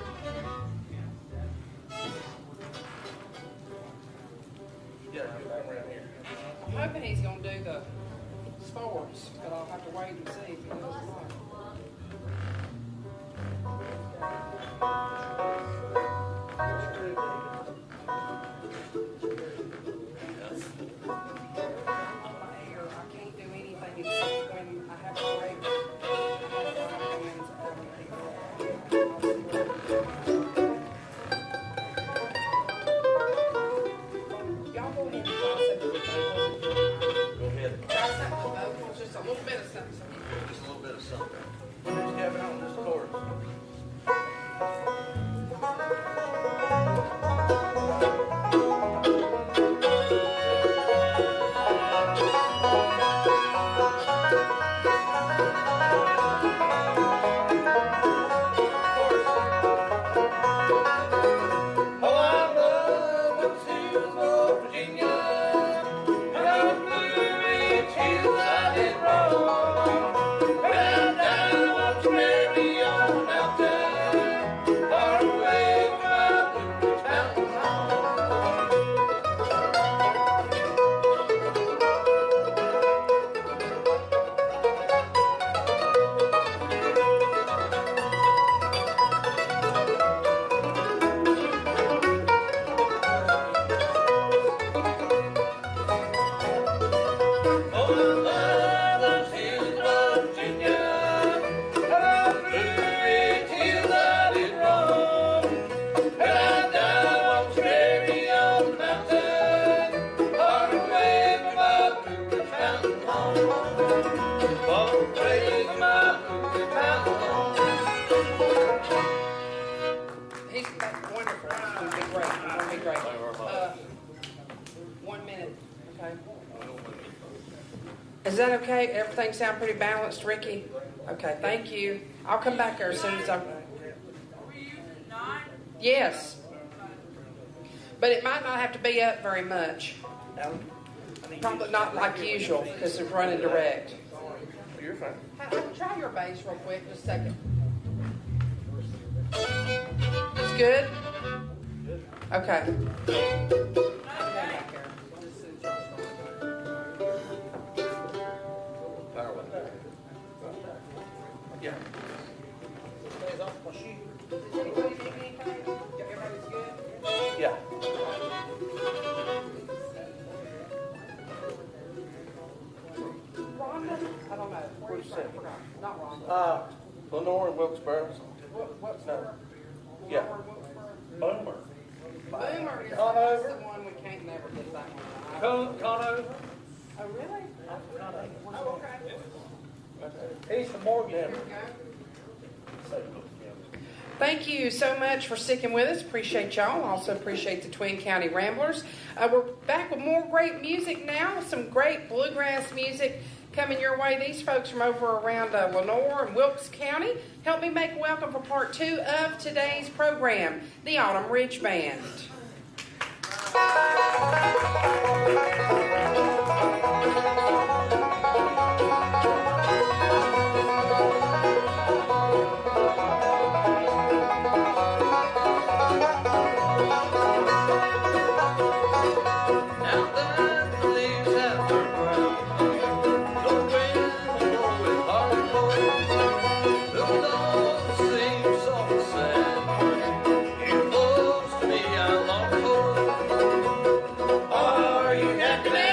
S2: I'm hoping he's gonna do the sports, but I'll have to wait and see if he does or not. I can't do anything except when I have to wait. Y'all go ahead and try something with vocals.
S7: Go ahead.
S2: Try something with vocals, just a little bit of something.
S7: Just a little bit of something. Who's having on this chorus?
S2: That's wonderful. It's gonna be great. It's gonna be great. 1 minute, okay? Is that okay? Everything sound pretty balanced, Ricky? Okay, thank you. I'll come back there as soon as I'm. Yes. But it might not have to be up very much. Probably not like usual because it's running direct.
S7: You're fine.
S2: Try your bass real quick, just a second. It's good? Okay.
S7: Yeah. Yeah.
S2: Rhonda? I don't know.
S7: What'd you say?
S2: I forgot. Not Rhonda.
S7: Lenore and Wilkesboro.
S2: What's
S7: No.
S2: her?
S7: Yeah.
S2: Lenore Wilkesboro?
S7: Boomer.
S2: Boomer is
S7: Conover.
S2: the one we can't never get that one right.
S7: Conover.
S2: Oh, really? Oh, okay.
S7: He's from Morgan.
S2: Here we go. Thank you so much for sticking with us. Appreciate y'all. Also appreciate the Twin County Ramblers. We're back with more great music now. Some great bluegrass music coming your way. These folks from over around Lenore and Wilkes County help me make welcome for part 2 of today's program, the Autumn Ridge Band.
S3: Are you happy now?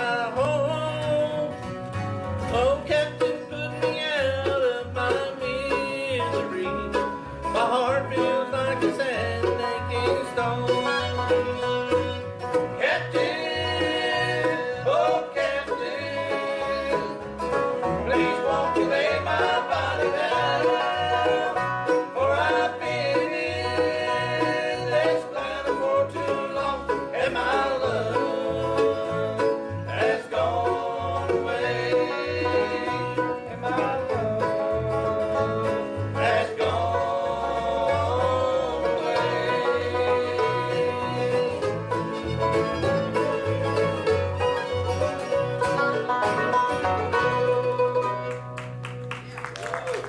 S3: my home. Oh, Captain, put me out of my misery. My heart feels like a sand aching stone. Captain, oh Captain, please won't you lay my body down? For I've been in this planet for too long, and my love has gone away. And my love has gone away.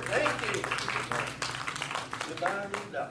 S3: Thank you. Goodbye, Rita.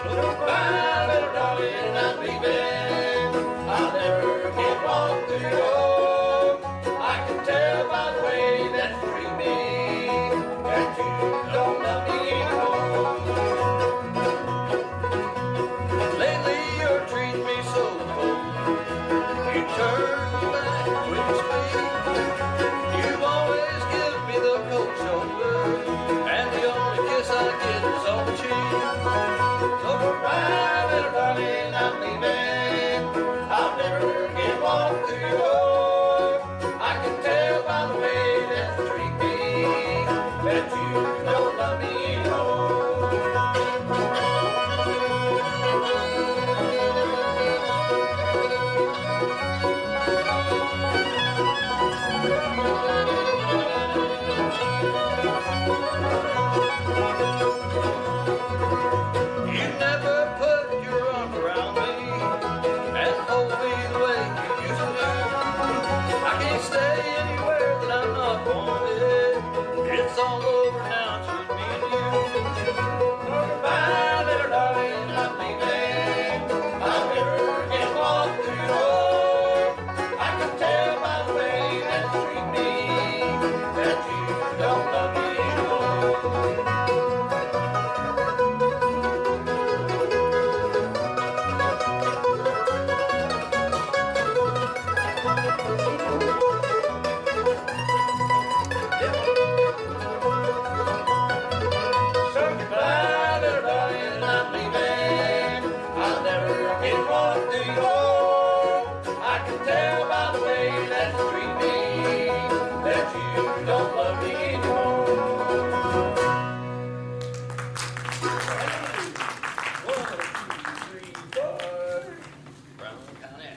S3: Goodbye, little darling, I'm leaving. I'll never get one through your. I can tell by the way that you treat me that you don't love me anymore. Lately you're treating me so cold. You turn your back when you speak. You've always given me the cold shoulder, and the only kiss I get is on the cheek. So goodbye, little darling, I'm leaving. I'll never get one through your door. I can tell by the way that you treat me that you don't love me anymore. You never put your arm around me and hold me the way you used to do. I can't stay anywhere that I'm not wanted. It's all over now, it's just me and you. Goodbye, little darling, I'm leaving. I'll never get one through your door. I can tell by the way that you treat me that you don't love me anymore. So goodbye, little darling, I'm leaving. I'll never get one through your door. I can tell by the way that you treat me that you don't love me anymore. One, two, three, four. Brown County.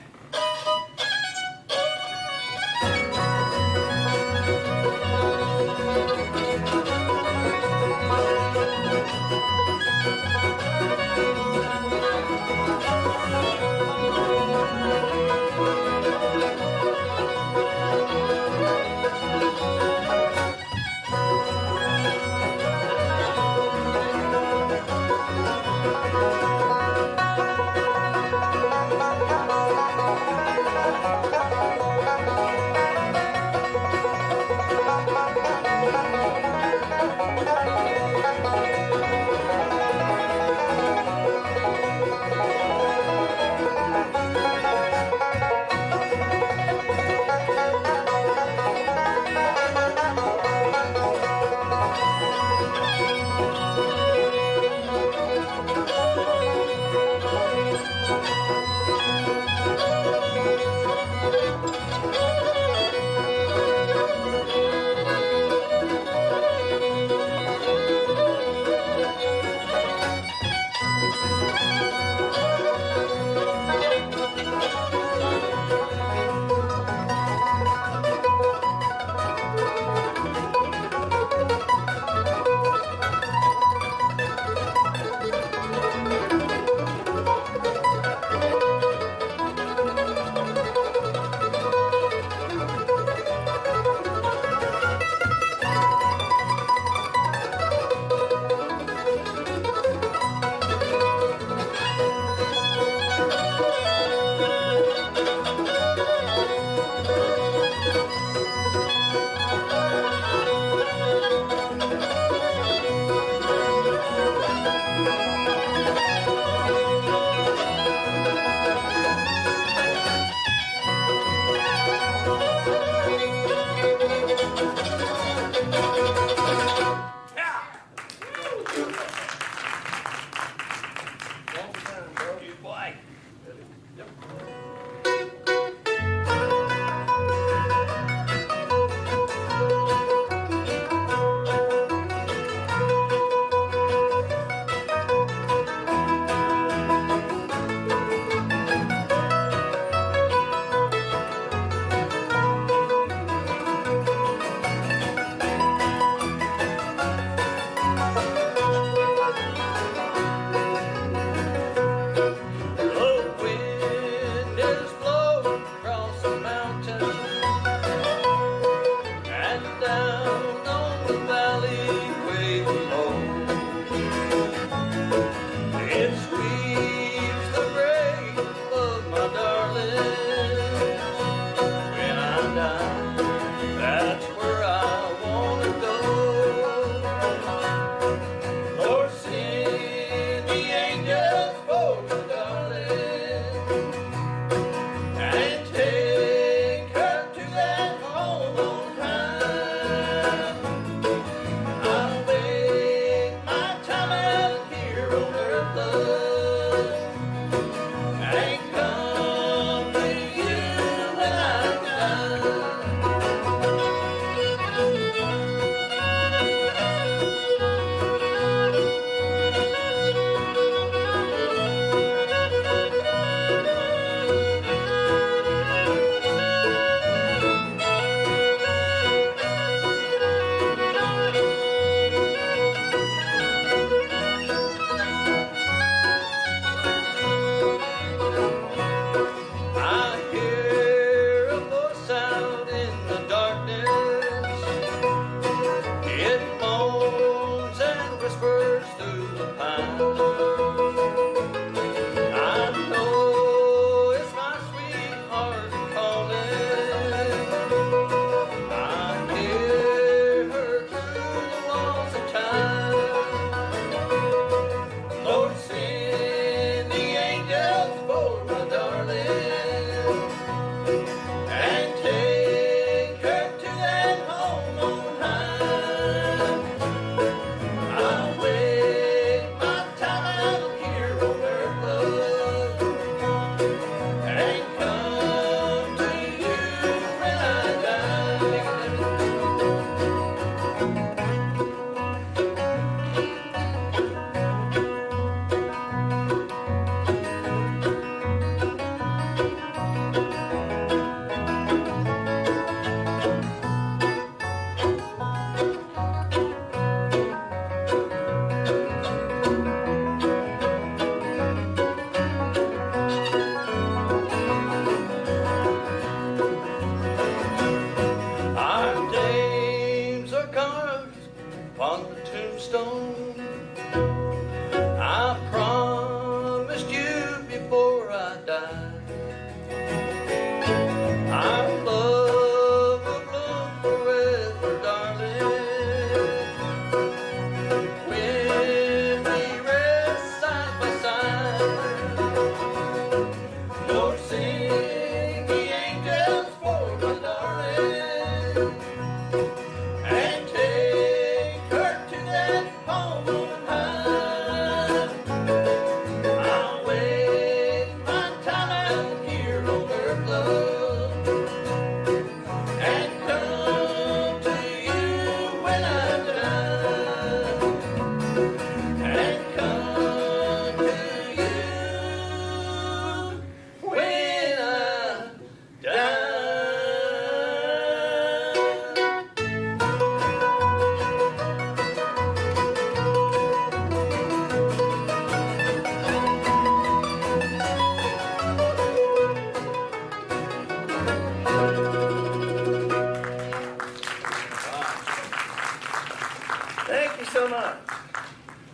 S7: so much.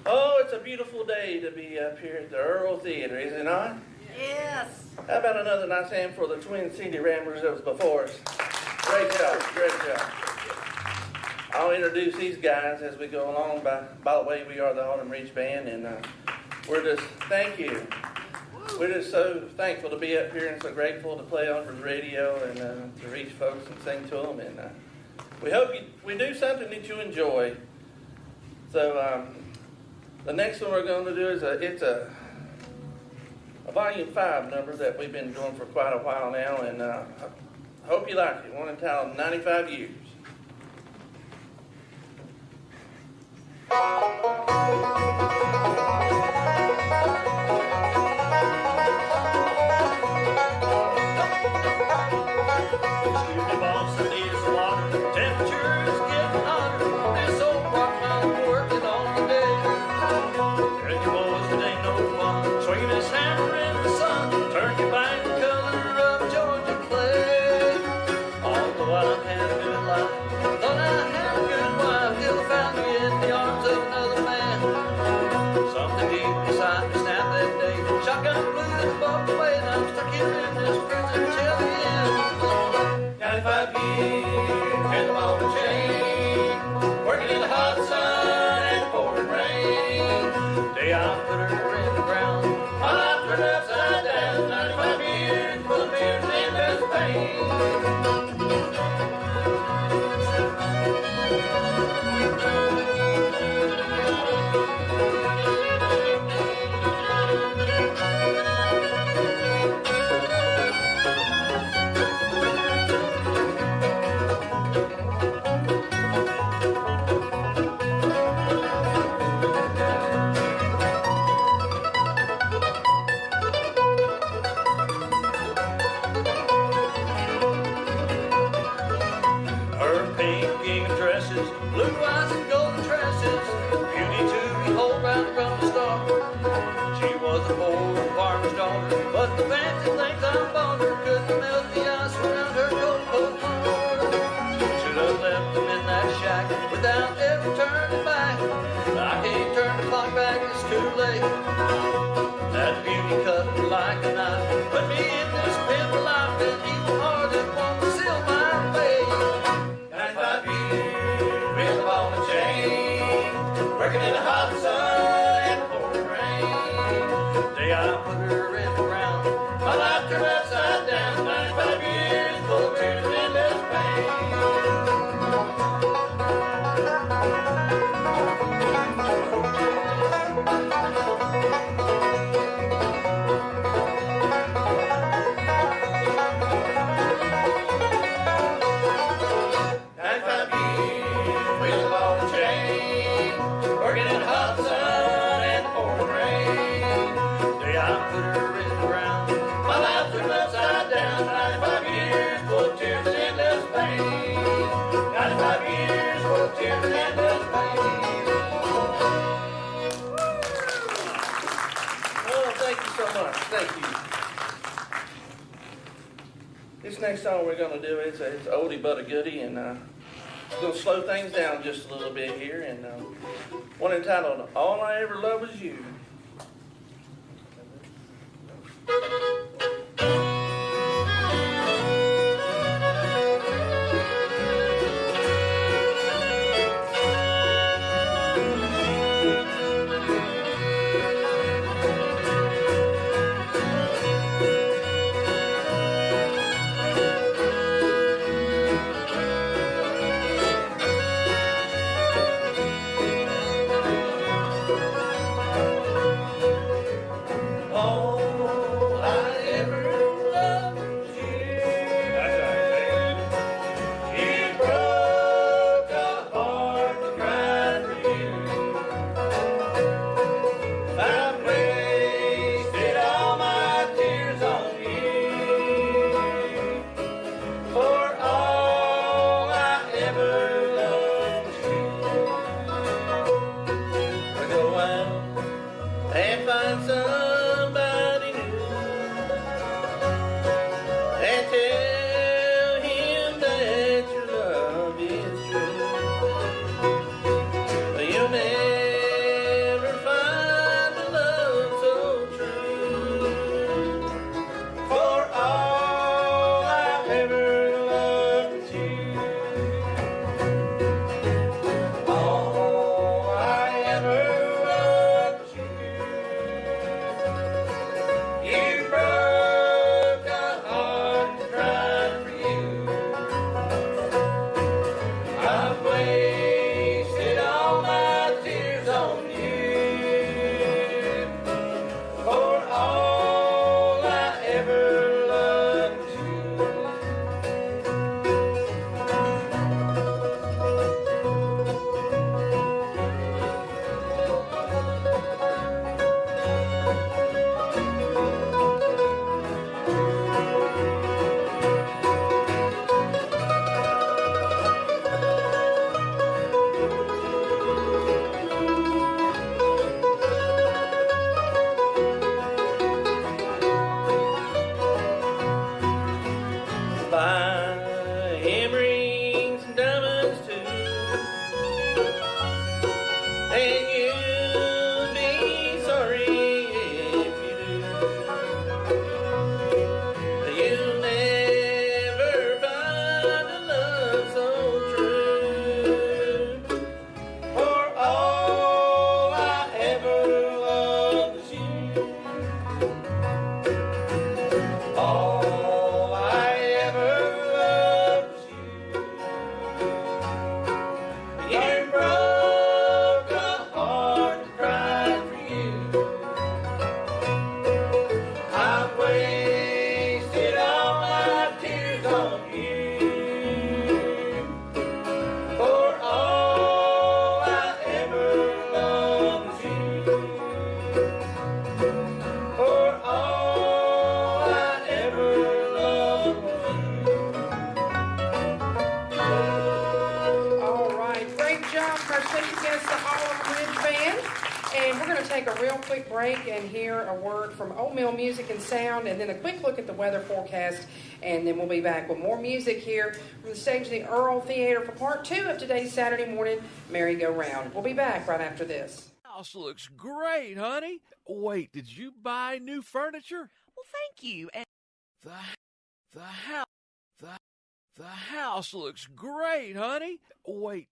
S7: Oh, it's a beautiful day to be up here at the Earl Theater, is it not?
S8: Yes.
S7: How about another nice hand for the Twin City Ramblers that was before us? Great job, great job. I'll introduce these guys as we go along. By the way, we are the Autumn Ridge Band, and thank you. We're just so thankful to be up here and so grateful to play on the radio and to reach folks and sing to them. And we hope we do something that you enjoy. So the next one we're going to do is it's a Volume 5 number that we've been doing for quite a while now, and I hope you like it. One entitled 95 Years. This next song we're going to do it's oldie but a goodie, and it's going to slow things down just a little bit here. And one entitled "All I Ever Loved Was You."
S2: take a real quick break and hear a word from Old Mill Music and Sound, and then a quick look at the weather forecast, and then we'll be back with more music here from the stage of the Earl Theater for part 2 of today's Saturday morning merry-go-round. We'll be back right after this.
S4: House looks great, honey. Wait, did you buy new furniture?
S5: Well, thank you. And
S4: The house looks great, honey. Wait.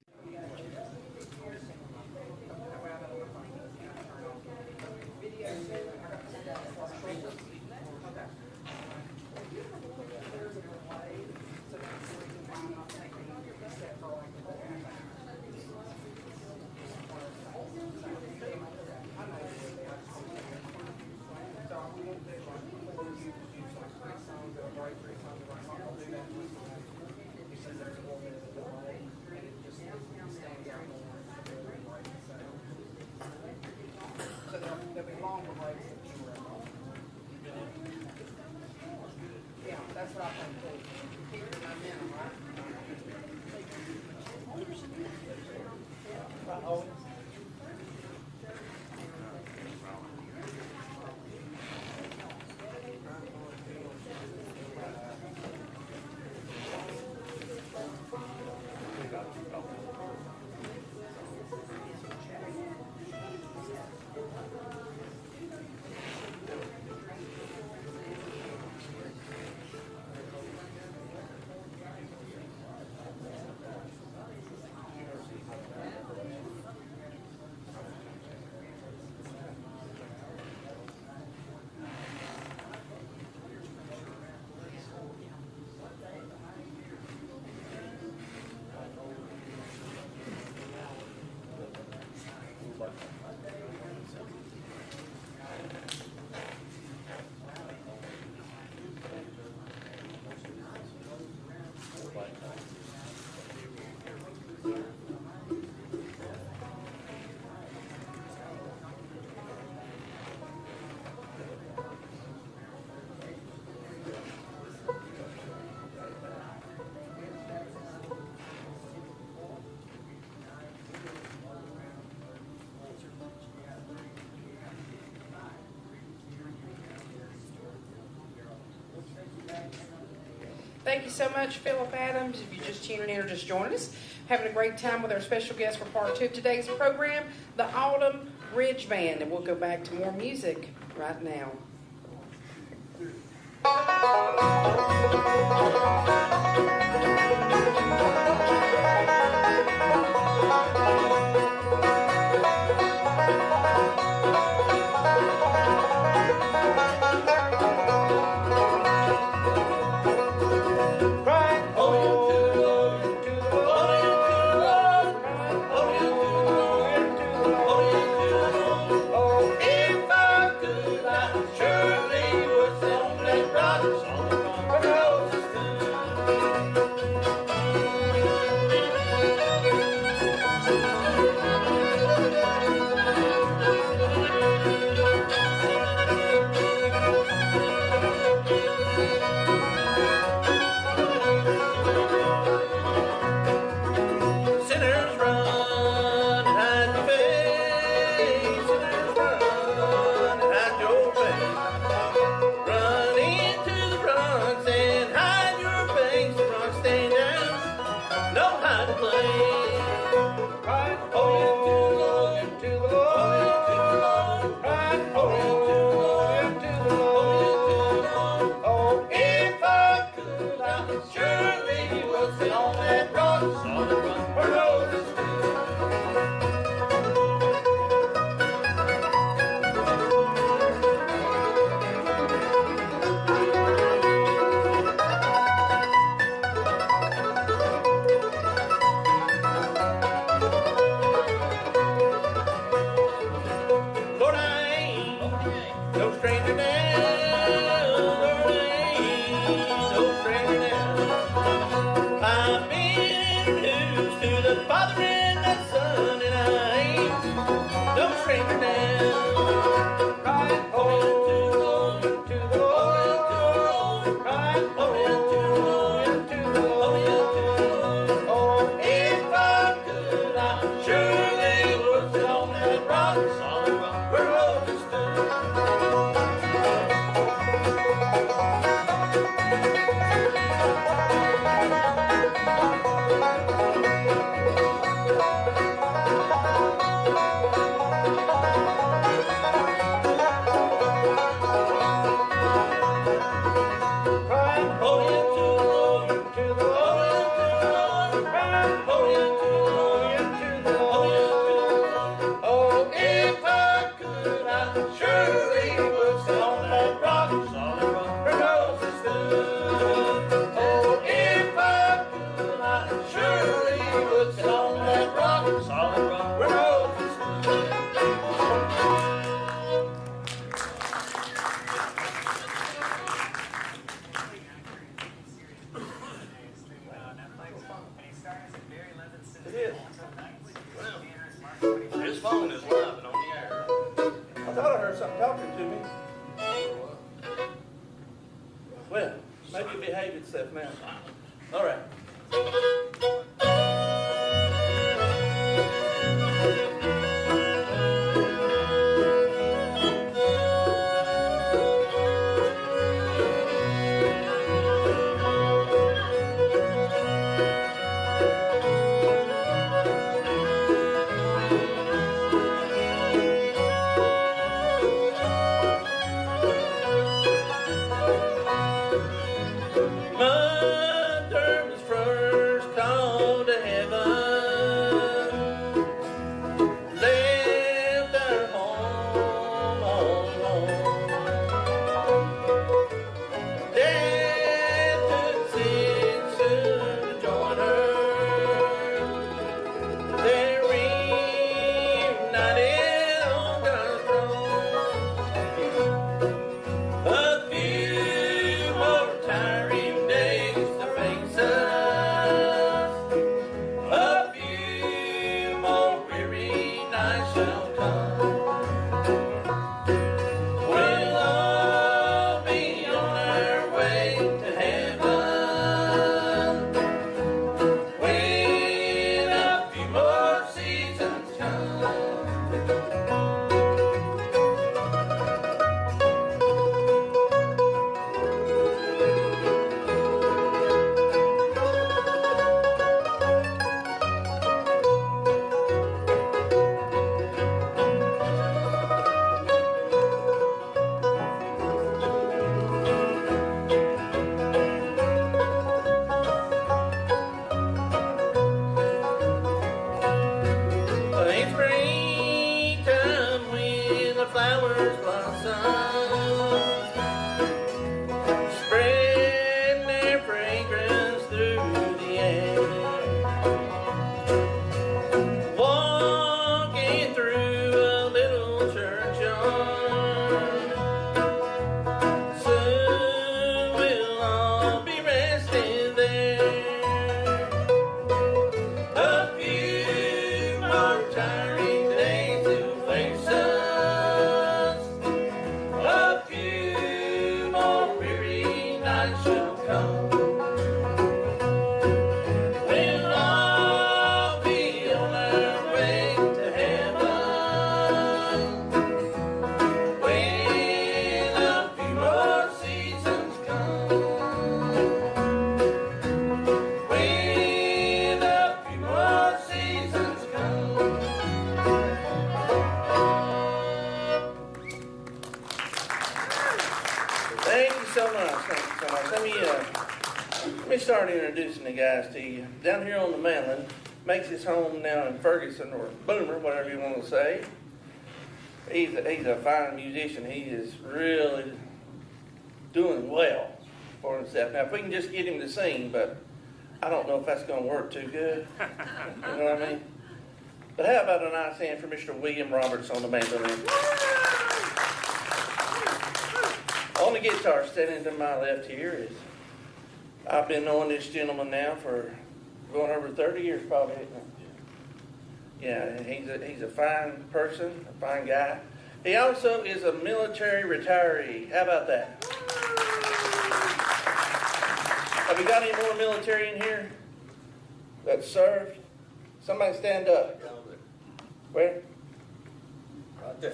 S2: That's what I think too. Thank you so much, Philip Adams. If you're just tuning in or just joining us, having a great time with our special guest for part 2 of today's program, the Autumn Ridge Band. And we'll go back to more music right now.
S3: Surely would someday rise on the roses.
S7: Well, maybe behave itself now. All right. Mother was first called to heaven, left her home all alone. Dad took six soon to join her. They're reunited on God's throne. A few more tiring days to face us. A few more weary nights shall come. We'll all be on our way to heaven when a few more seasons come. In springtime when the flowers blossom, spreading their fragrance through the air, walking through a little churchyard, soon we'll all be resting there. A few more tiring days to face us. A few more weary nights shall come. We'll all be on our way to heaven when a few more seasons come. When a few more seasons come. Thank you so much. Thank you so much. Let me start introducing the guys to you. Down here on the mainland, makes his home now in Ferguson or Boomer, whatever you want to say. He's a fine musician. He is really doing well for himself. Now, if we can just get him to sing, but I don't know if that's going to work too good. You know what I mean? But how about a nice hand for Mr. William Roberts on the mandolin? On the guitar, standing to my left here is, I've been knowing this gentleman now for going over 30 years probably. Yeah, he's a fine person, a fine guy. He also is a military retiree. How about that? Have we got any more military in here that served? Somebody stand up. Where?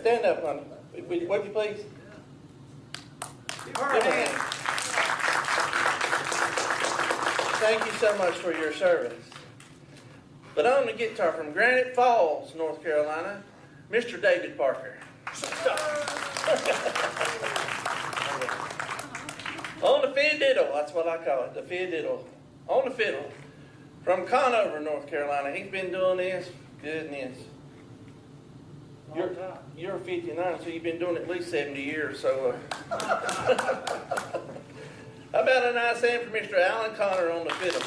S7: Stand up, honey. Would you please? Give her a hand. Thank you so much for your service. But on the guitar from Granite Falls, North Carolina, Mr. David Parker. On the fiddle, that's what I call it, the fiddle. On the fiddle, from Conover, North Carolina. He's been doing this, goodness. You're 59, so you've been doing it at least 70 years, so. How about a nice hand for Mr. Alan Connor on the fiddle?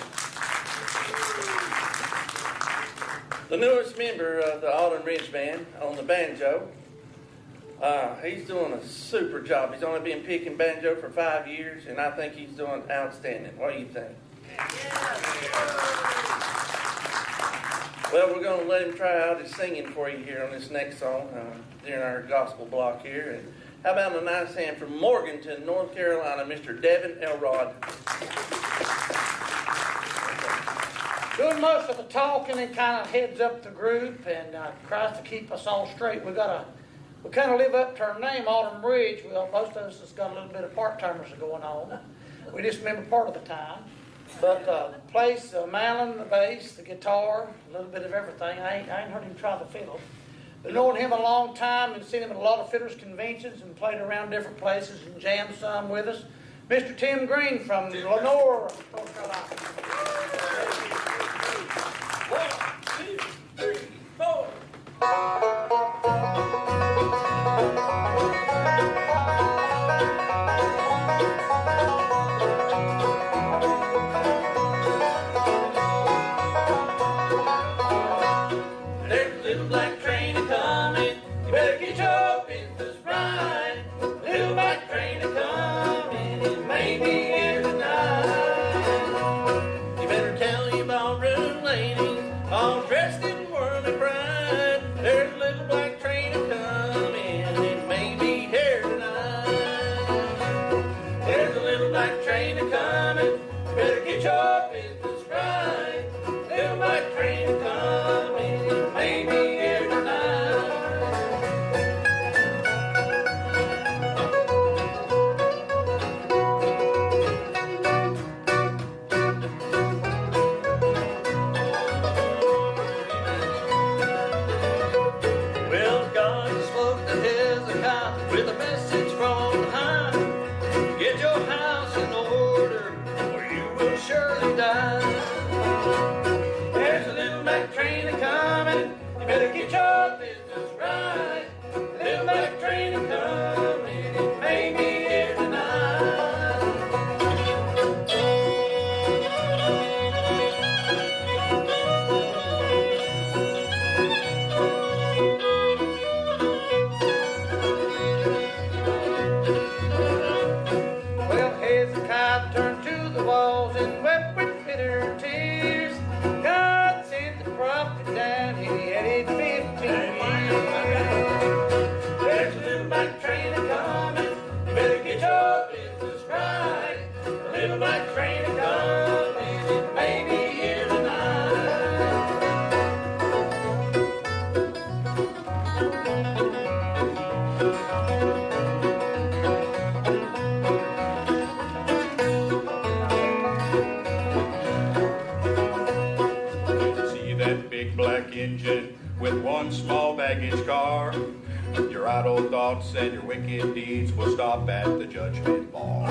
S7: The newest member of the Autumn Ridge Band on the banjo. He's doing a super job. He's only been picking banjo for 5 years, and I think he's doing outstanding. What do you think? Well, we're going to let him try out his singing for you here on this next song during our gospel block here. And How about a nice hand from Morganton, North Carolina, Mr. Devin Elrod.
S3: Doing most of the talking and kind of heads up the group and tries to keep us all straight. We kind of live up to our name, Autumn Ridge. Well, most of us has got a little bit of part-timers going on. We just remember part of the time. But plays the mandolin, the bass, the guitar, a little bit of everything. I ain't heard him try the fiddle. Been knowing him a long time and seen him at a lot of fiddlers conventions and played around different places and jammed some with us. Mr. Tim Green from Lenore, North Carolina.
S7: 1, 2, 3, 4. There's a little black train a-comin', you better get your business right. Little black train a-comin', it may be here tonight. You better tell your ballroom ladies, all dressed in whirly pride. There's a little black train a-comin', it may be here tonight. There's a little black train a-comin', you better get your business right. Little black train a-comin', it may be here tonight. Well, God spoke to Hezekiah with a message from high. Get your house in order, or you will surely die. There's a little black train a-comin', you better get your business right. Little black train a-comin', it may be here tonight. Well, Hezekiah turned to the walls and wept with bitter tears. God sent the prophet down, he headed 15 years. There's a little black train a-comin', you better get your business right. A little black train a-comin', it may be here tonight.
S8: See that big black engine with one small baggage car? Your idle thoughts and your wicked deeds will stop at the judgment bar.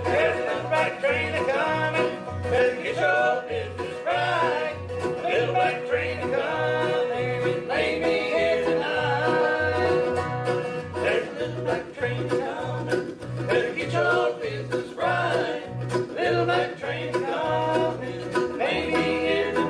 S7: There's a little black train a-comin', better get your business right. A little black train a-comin', it may be here tonight. There's a little black train a-comin', better get your business right. A little black train a-comin', it may be here tonight.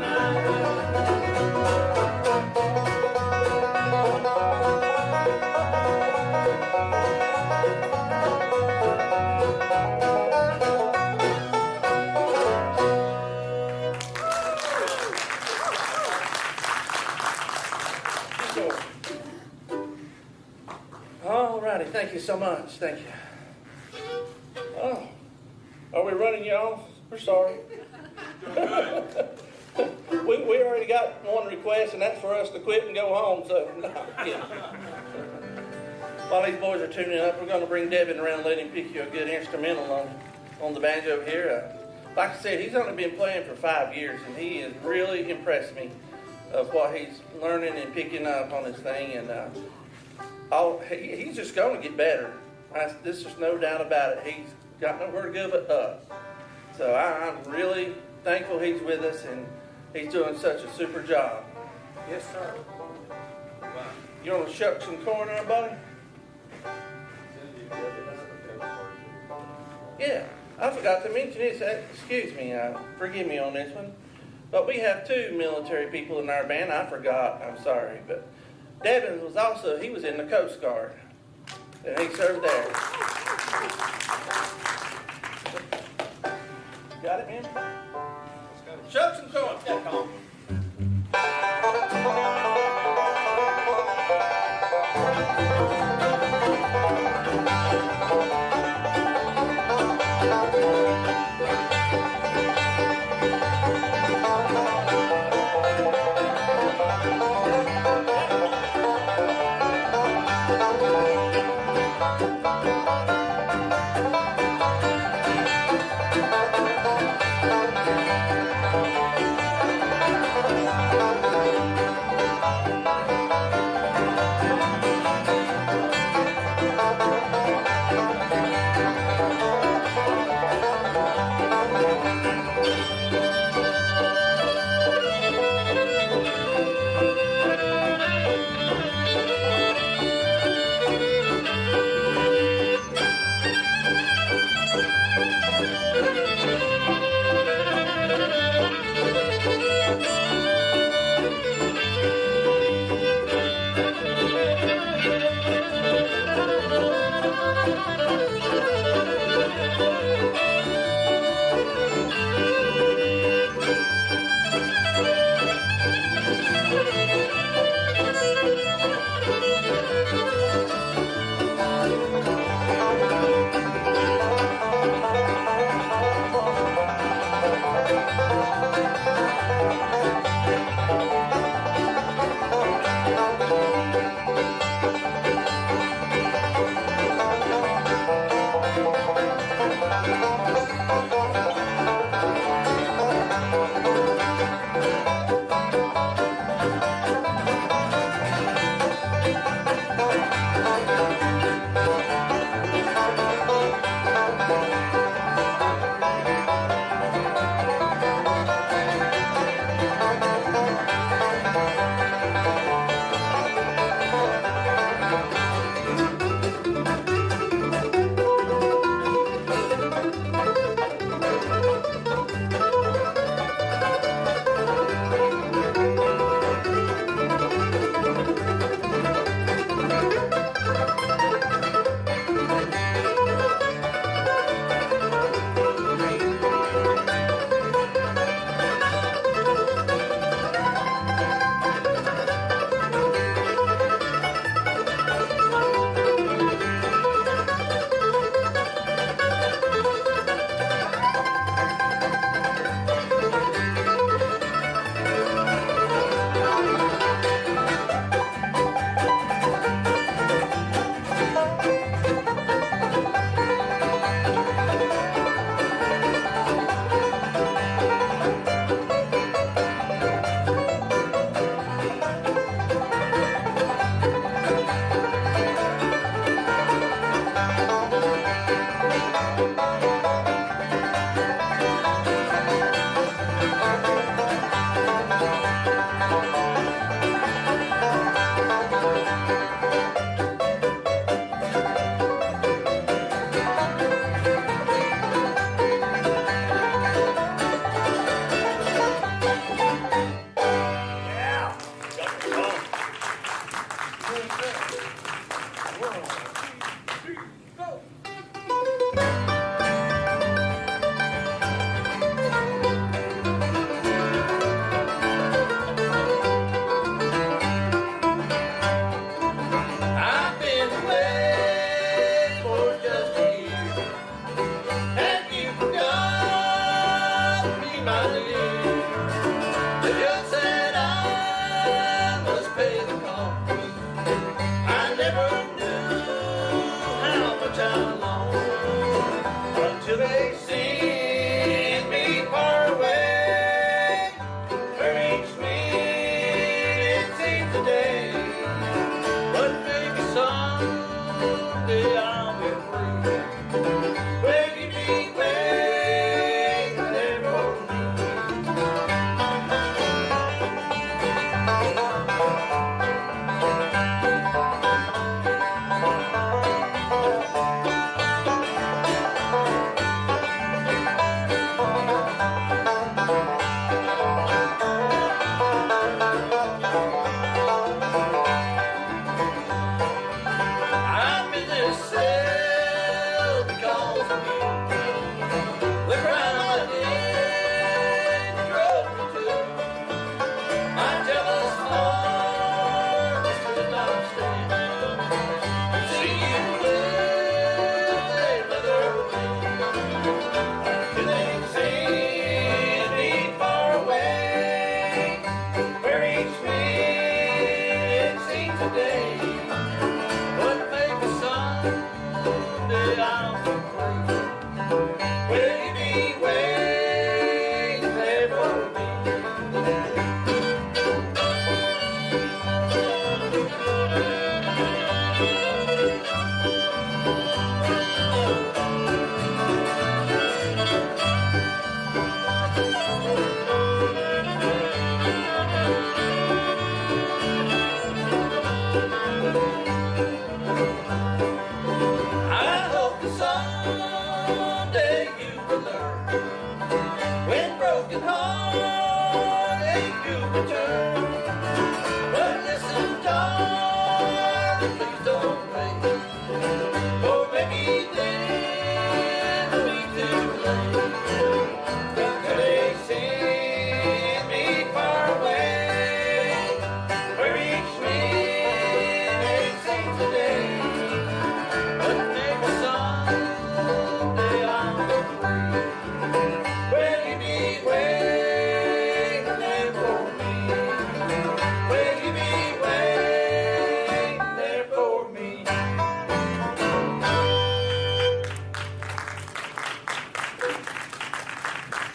S7: All righty, thank you so much. Thank you. Oh, are we running you off? We're sorry. we already got one request, and that's for us to quit and go home. So, no, yeah. While these boys are tuning up, we're going to bring Devin around and let him pick you a good instrumental on the banjo over here. Like I said, he's only been playing for 5 years, and he has really impressed me of what he's learning and picking up on this thing. And he's just going to get better. There's just no doubt about it. He's got nowhere to go but up. So I'm really thankful he's with us, and he's doing such a super job. Yes, sir. You want to shuck some corn there, buddy? Yeah, I forgot to mention this. Excuse me, forgive me on this one. But we have 2 military people in our band. I forgot, I'm sorry. But Devin was he was in the Coast Guard. And he served there. Got it, man? Shuck some corn.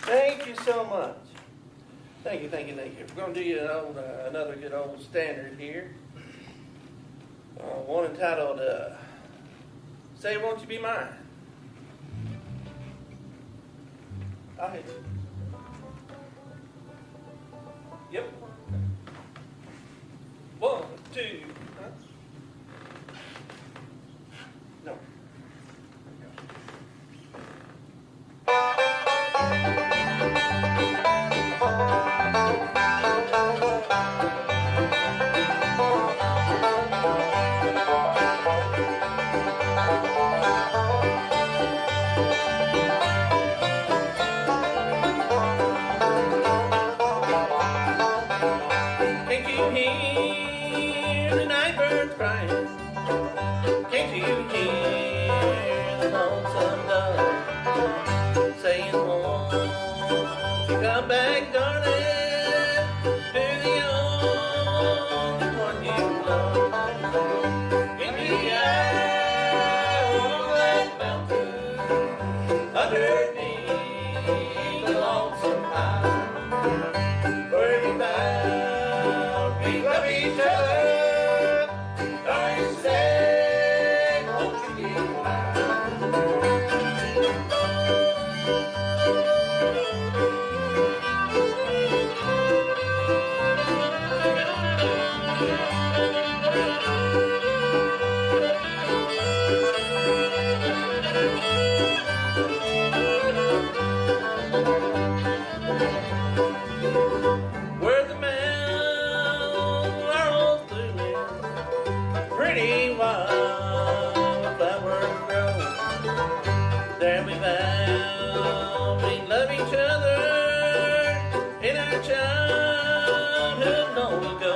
S7: Thank you so much. Thank you, thank you, thank you. We're going to do you another good old standard here. One entitled, Say Won't You Be Mine? I'll hit you. Yep. 1, 2. Huh? No. Can't you hear the night birds crying? Can't you hear the lonesome dove saying, won't you come back, darling, to the only one you love? In the eye on that mountain, underneath the lonesome pine, where you found we love each other, darling, say, won't you be mine? Where the mountains are all blooming, pretty wildflowers grow. There we found we love each other in our childhood long ago.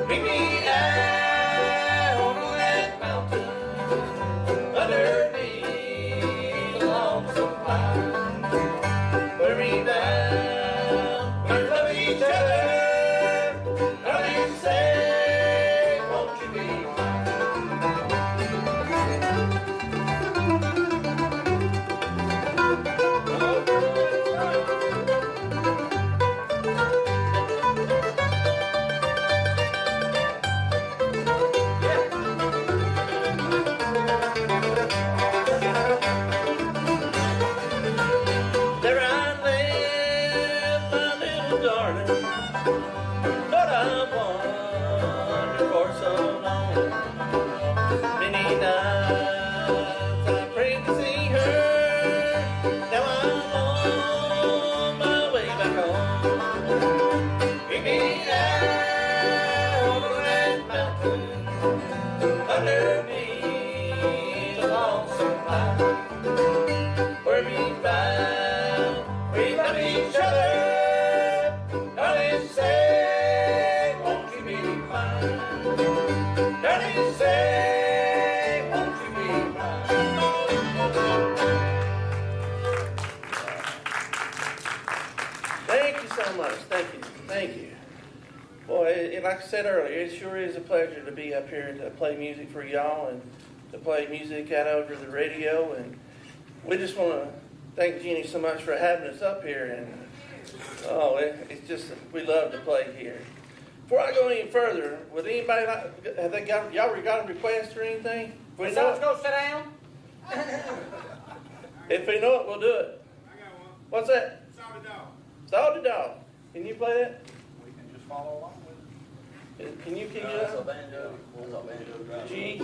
S7: Meet me out on that mountain underneath the lonesome pine, where we found we love each other. Darling, say, won't you be There I left my little darling, but I wandered for so long. Many nights I prayed to see her. Now I'm on my way back home. Meet me out on that mountain underneath the lonesome pine, where we found we love each other. Darling, say, won't you be mine? Darling, say, won't you be mine? Thank you so much. Thank you. Thank you. Boy, like I said earlier, it sure is a pleasure to be up here to play music for y'all and to play music out over the radio. And we just want to thank Jeannie so much for having us up here. And it's just, we love to play here. Before I go any further, would anybody have they got y'all got a request or anything? If we know it,
S9: go sit down.
S7: if we know it, we'll do it.
S3: I got one.
S7: What's that?
S3: Solid dog.
S7: Salty Dog. Can you play that?
S9: We can just follow along with it.
S7: Can you keep it
S9: That's a
S7: up?
S9: banjo. That's a banjo drive.
S7: G.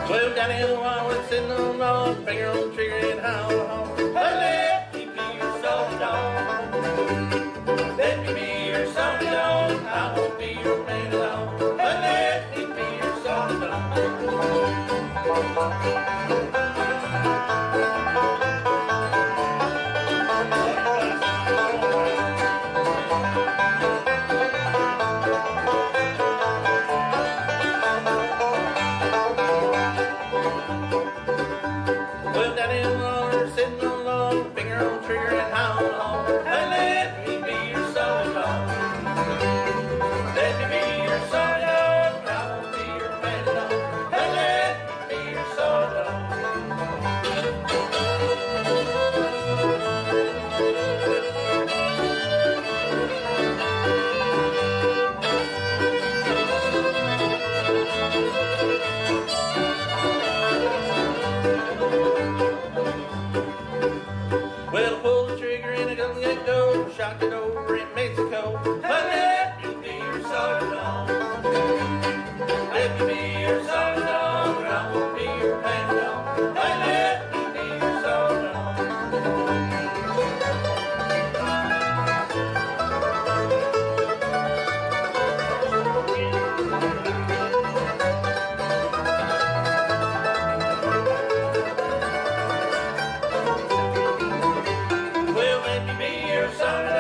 S7: Well, down in the wild, we're sitting on the log, finger on the trigger and howl, howl. Let me be your salty dog. Let me be your salty dog. I won't be your man at all. Let me be your salty dog. shot it over in Mexico. Let me be your solid. Let me be your solid, and I won't be your panadol. Let me be your solid. Well, let me be your solid, and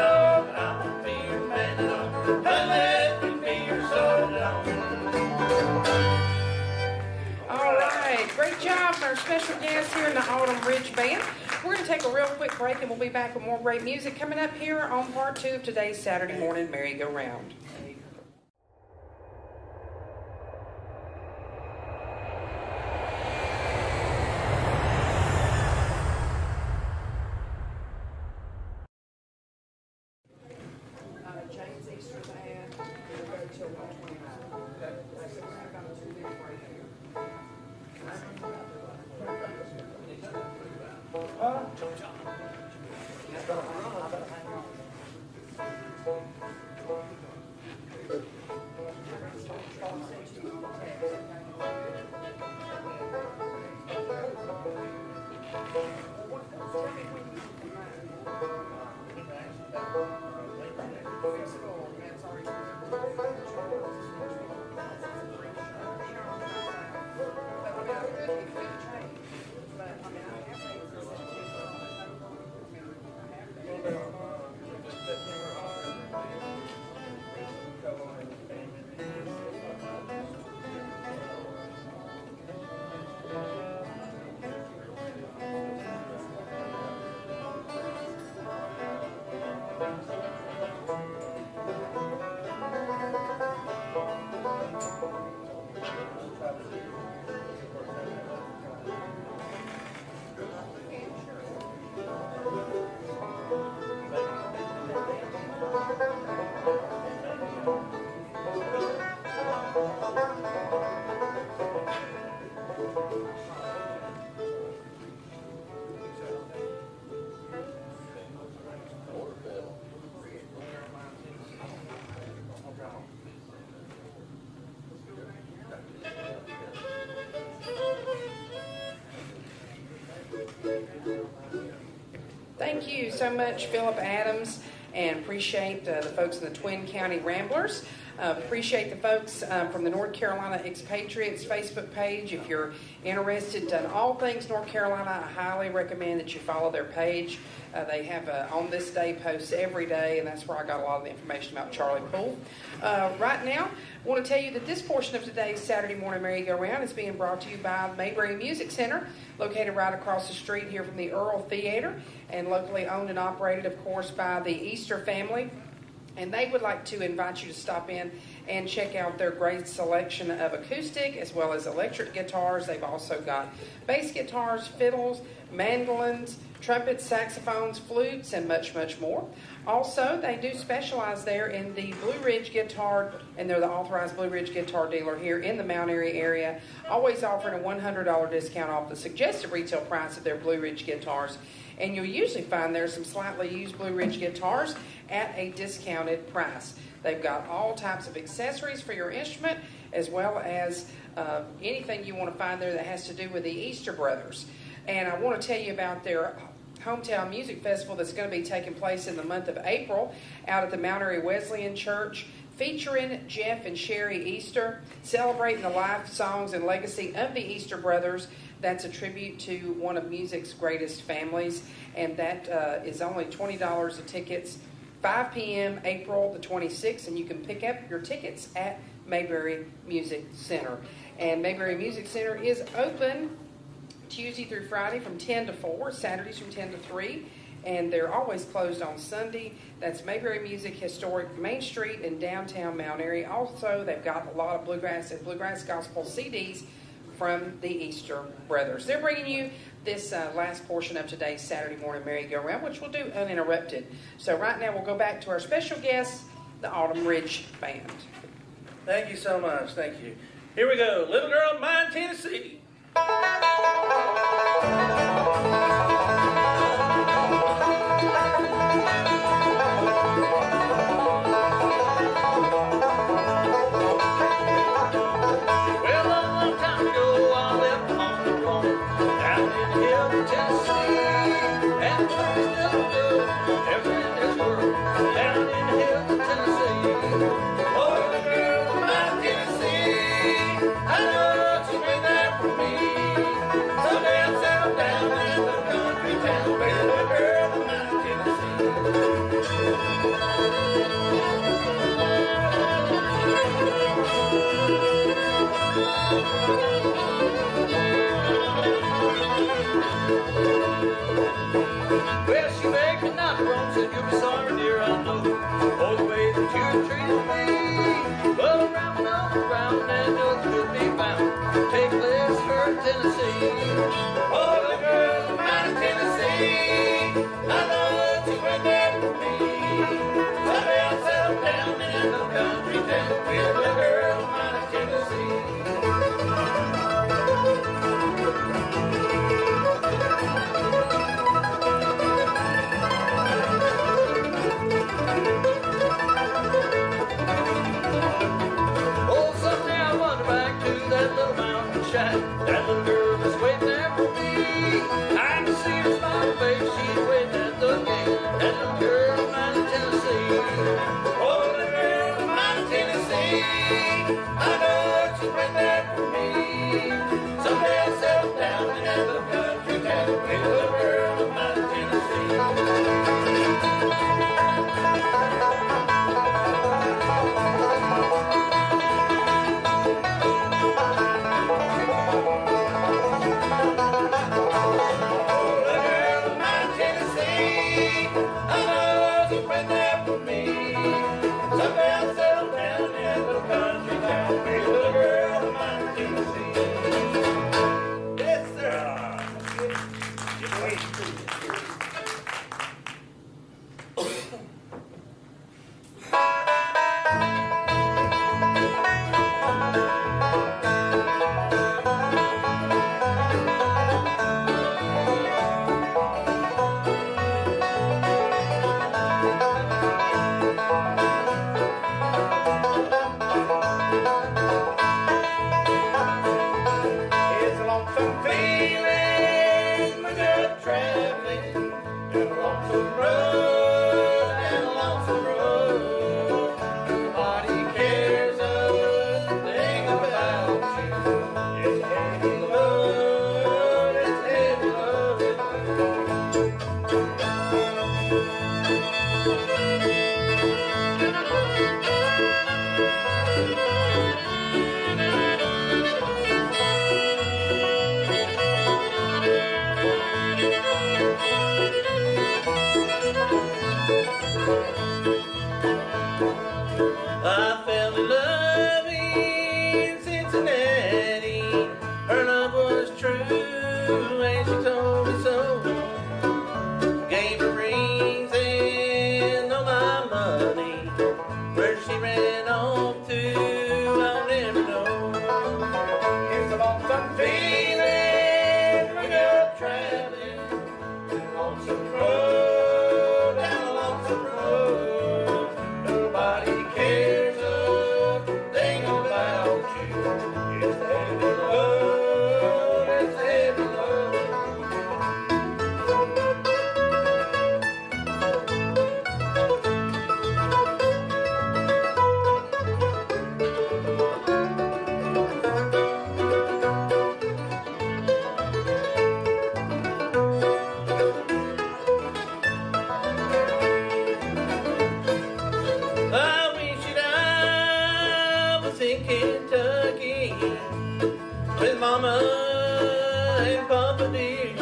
S7: I won't be your panadol. Let me be your solid.
S2: All right, great job from our special guests here in the Autumn Ridge Band. We're going to take a real quick break and we'll be back with more great music coming up here on part 2 of today's Saturday morning merry-go-round. James Easter's ad will go till 1:29. Okay. So we're going to go to 2 minutes break here. Thank you so much, Philip Adams, and appreciate the folks in the Twin County Ramblers. Appreciate the folks from the North Carolina Expatriates Facebook page. If you're interested in all things North Carolina, I highly recommend that you follow their page. They have On This Day posts every day, and that's where I got a lot of the information about Charlie Poole. Right now, I want to tell you that this portion of today's Saturday Morning Merry-Go-Round is being brought to you by Mayberry Music Center, located right across the street here from the Earl Theater, and locally owned and operated, of course, by the Easter family. And they would like to invite you to stop in and check out their great selection of acoustic as well as electric guitars. They've also got bass guitars, fiddles, mandolins, trumpets, saxophones, flutes, and much, much more. Also, they do specialize there in the Blue Ridge guitar, and they're the authorized Blue Ridge guitar dealer here in the Mount Airy area, always offering a $100 discount off the suggested retail price of their Blue Ridge guitars. And you'll usually find there's some slightly used Blue Ridge guitars at a discounted price. They've got all types of accessories for your instrument, as well as anything you want to find there that has to do with the Easter Brothers. And I want to tell you about their Hometown Music Festival that's going to be taking place in the month of April out at the Mount Airy Wesleyan Church, featuring Jeff and Sherry Easter, celebrating the life, songs, and legacy of the Easter Brothers. That's a tribute to one of music's greatest families, and that is only $20 a tickets, 5 p.m. April the 26th, and you can pick up your tickets at Mayberry Music Center. And Mayberry Music Center is open Tuesday through Friday from 10 to 4, Saturdays from 10 to 3, and they're always closed on Sunday. That's Mayberry Music, historic Main Street in downtown Mount Airy. Also, they've got a lot of bluegrass and bluegrass gospel CDs from the Easter Brothers. They're bringing you this last portion of today's Saturday Morning Merry-Go-Round, which we'll do uninterrupted. So right now we'll go back to our special guest, the Autumn Ridge Band.
S7: Thank you so much. Thank you. Here we go. Little Girl of Mine, Tennessee. Tennessee. Oh, little girl of mine, Tennessee, I know that you went there for me. Someday I'll settle down in a little country town with a little girl of mine, Tennessee. Oh, someday I wander back to that little mountain shack. That little girl is waiting there for me. I can see her smile face, she's waiting at the gate. That little girl of mine in Tennessee. Oh, little girl of mine in Tennessee, I know that she's waiting there for me. Someday I'll settle down in that little country town with a little girl of mine in Tennessee. It's a lonesome feeling when you're traveling down a lonesome road, down a lonesome road. Nobody cares a thing about you. It's heavy load, it's heavy load. I fell in love in Cincinnati. Her love was true and she told me so. Gave her rings and all my money. Where she ran off to, I'll never know. It's a lonesome feeling when you're traveling down a lonesome road, down a lonesome road. Nobody cares a thing about you. It's heavy load, it's heavy load. I wish that I was in Kentucky with Mama and Papa dear.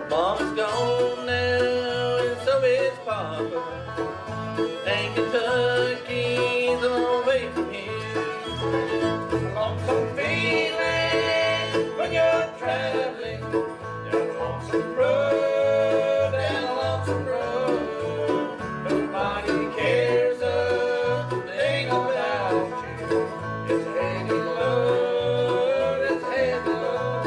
S7: Mama's gone now and so is Papa, and Kentucky's a long way from here. A lonesome feeling when you're traveling down a lonesome road, down a lonesome road. Nobody cares a thing about you. It's heavy load, it's heavy load.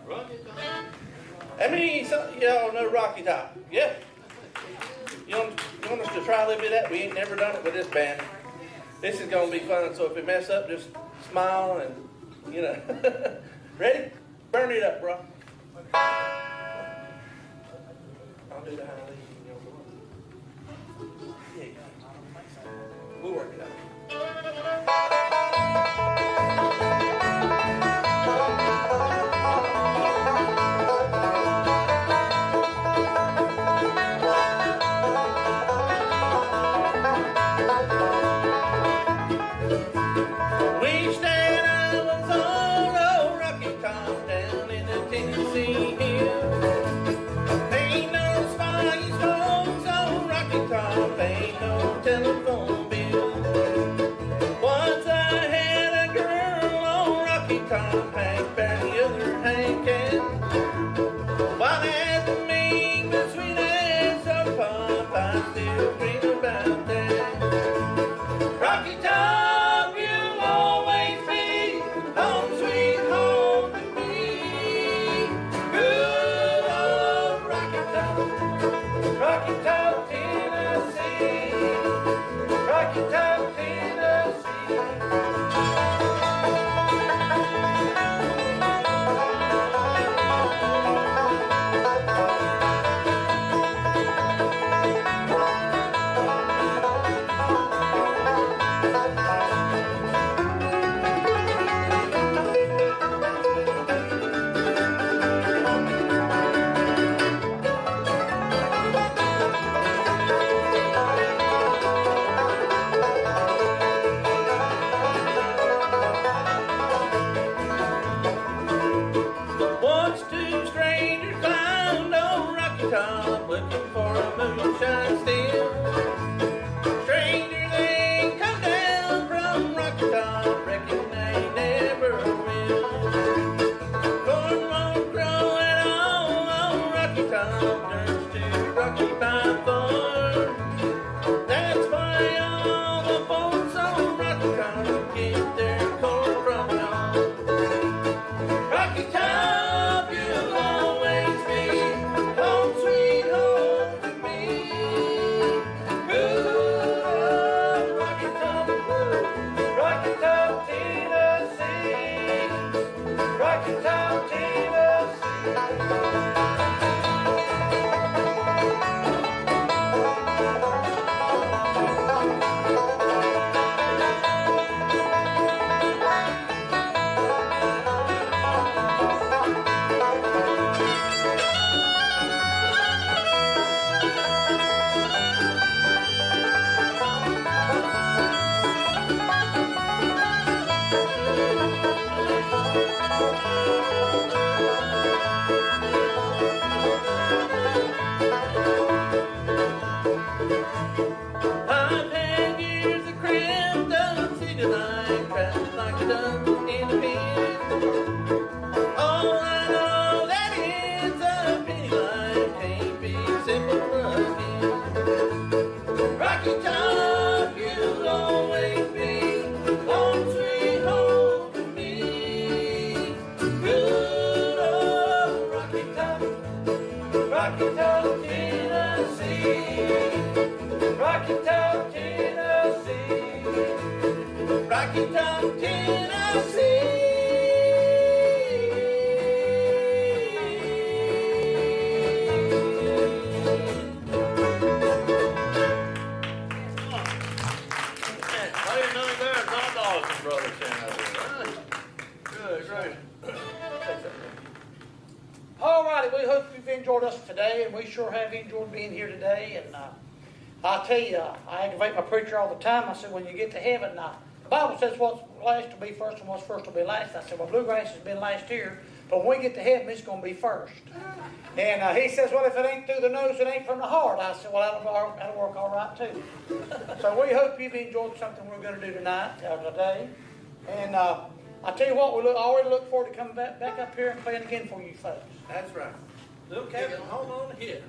S7: Rocky Top. How many of y'all know Rocky Top? Yeah. You want us to try a little bit of that? We ain't never done it with this band. This is going to be fun, so if we mess up, just smile and, Ready? Burn it up, bro. I'll do the high lead and you'll go up. Yeah. We'll work it out. Telephone bill. Once I had a girl on Rocky Top, Hank Bear, the other Hank and while as the mean but sweet as a pump, I still dream about that. Rocky Top, you'll always be home sweet home to me. Good old Rocky Top, Rocky Top, Tennessee. Rocky Top, Tennessee. Once two strangers climbed on Rocky Top looking for a moonshine still. Strangers ain't come down from Rocky Top, reckon they never will. Corn won't grow at all on Rocky Top, turns to Rocky Top Farm. That's why all the folks on Rocky Top get their corn from home. Rocky Top, you'll always be home sweet home to me. Good old Rocky Top, Rocky Top, Tennessee. Rocky Top, Tennessee. I've had years of crammed up, see tonight, trapped like a duck in a pen. All I know that is a penny life can't be simple again. Rocky Top, you'll always be home sweet home to me. Good old Rocky Top, Rocky Top, Tennessee. Rocky Top, Tennessee. Rocky Top, Tennessee.
S3: How you know there? Not Dawson Brothers saying over there, huh? Good, great.
S9: All righty, we hope you've enjoyed us today, and we sure have enjoyed being here today. And I'll tell you, I aggravate my preacher all the time. I said, when you get to heaven, the Bible says what's last will be first and what's first will be last. I said, well, bluegrass has been last here, but when we get to heaven, it's going to be first. And he says, well, if it ain't through the nose, it ain't from the heart. I said, well, that'll work all right, too. So we hope you've enjoyed something we're going to do tonight, today. And I tell you what, I already look forward to coming back up here and playing again for you folks.
S7: That's right. Little Captain, hold on here.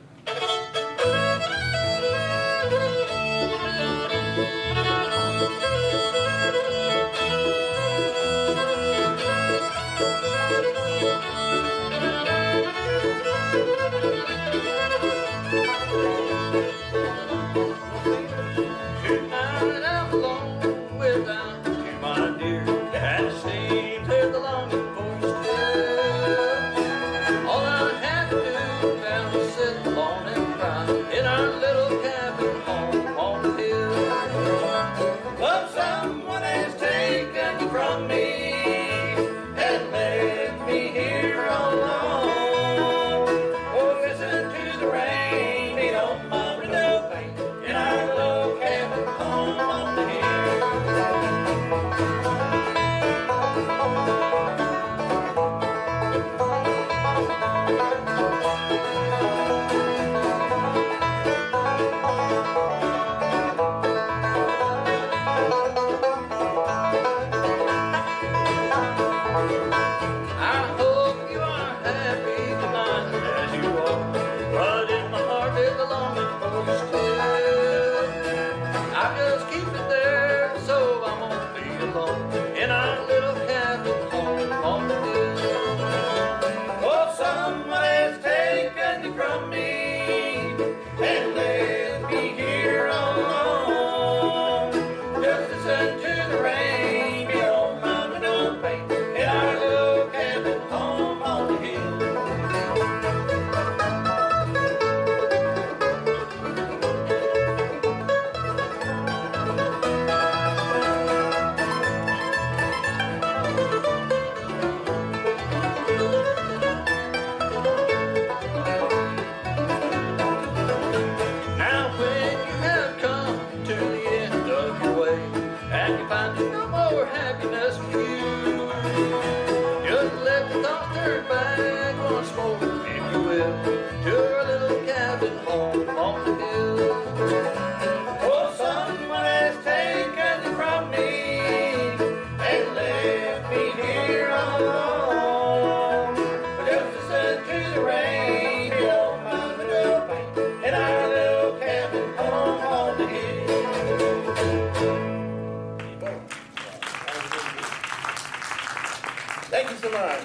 S7: much.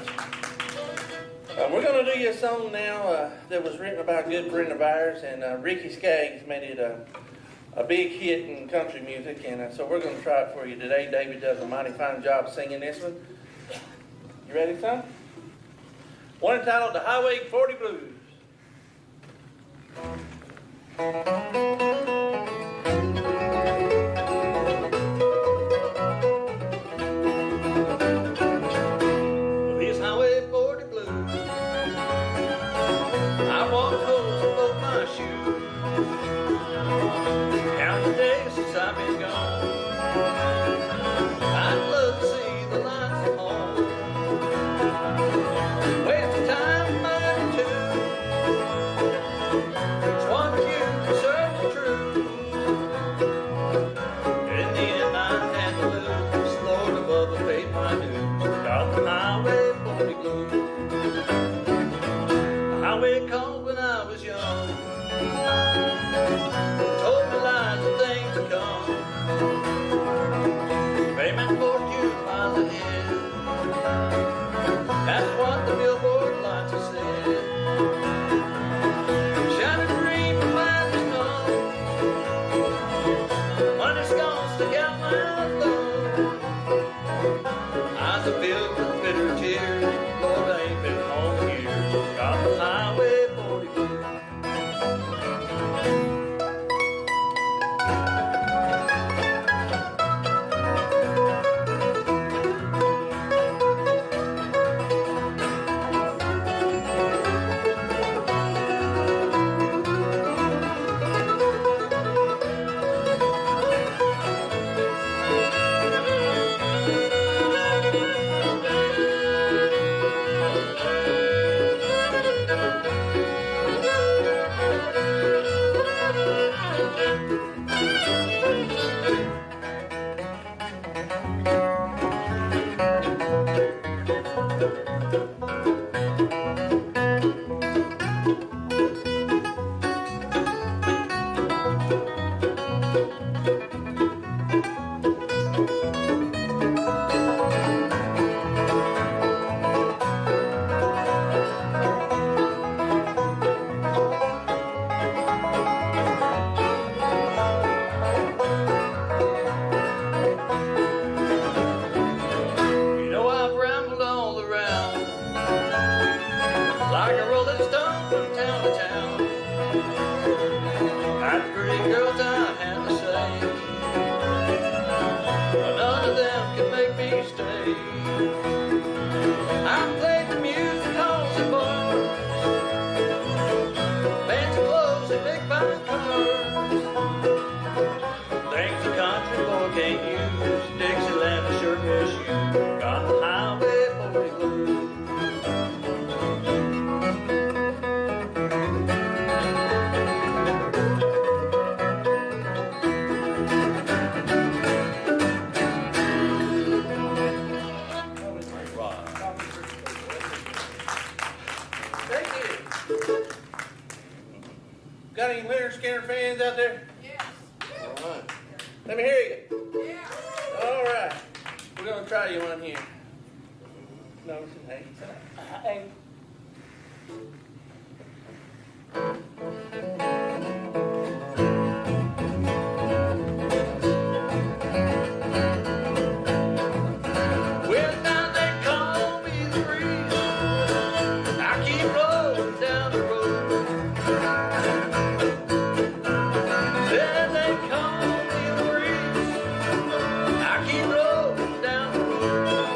S7: We're going to do you a song now that was written by a good friend of ours, and Ricky Skaggs made it a big hit in country music, and so we're going to try it for you today. David does a mighty fine job singing this one. You ready, son? One entitled The Highway 40 Blues. These Highway 40 blues, I walked holes in both my shoes. Count the days since I've been gone. I'd love to see the lights of home. Wasting time, money too. It's one few for certain true. In the end, I had to lose. Lord above, I paid my dues. Got the Highway 40 blues. The highway called when I was young. Told me lies and things to come. Fame and fortune miles ahead. That's what the billboard lights have said. Shining green from mine is gone. Money's gone, stick out my love. Eyes are filled with bitter tears. Lord, I ain't been home in years. Got the Highway 40 blues. You know I've rambled all around like a rolling stone from town to town. Got pretty girls I had to say, but none of them can make me stay. I played the music halls and bars, fancy clothes and big fine cars, things a country boy can't use. Dixieland I sure miss you. Got the Highway 40 blues. Thank you. Got any Leonard Skinner fans out there?
S2: Yes.
S7: All right. Let me hear you.
S2: Yeah.
S7: All right. We're going to try you one here. No, it's an A. Well, now they call me the breeze. I keep rolling down the road. Then they call me the breeze. I keep rolling down the road.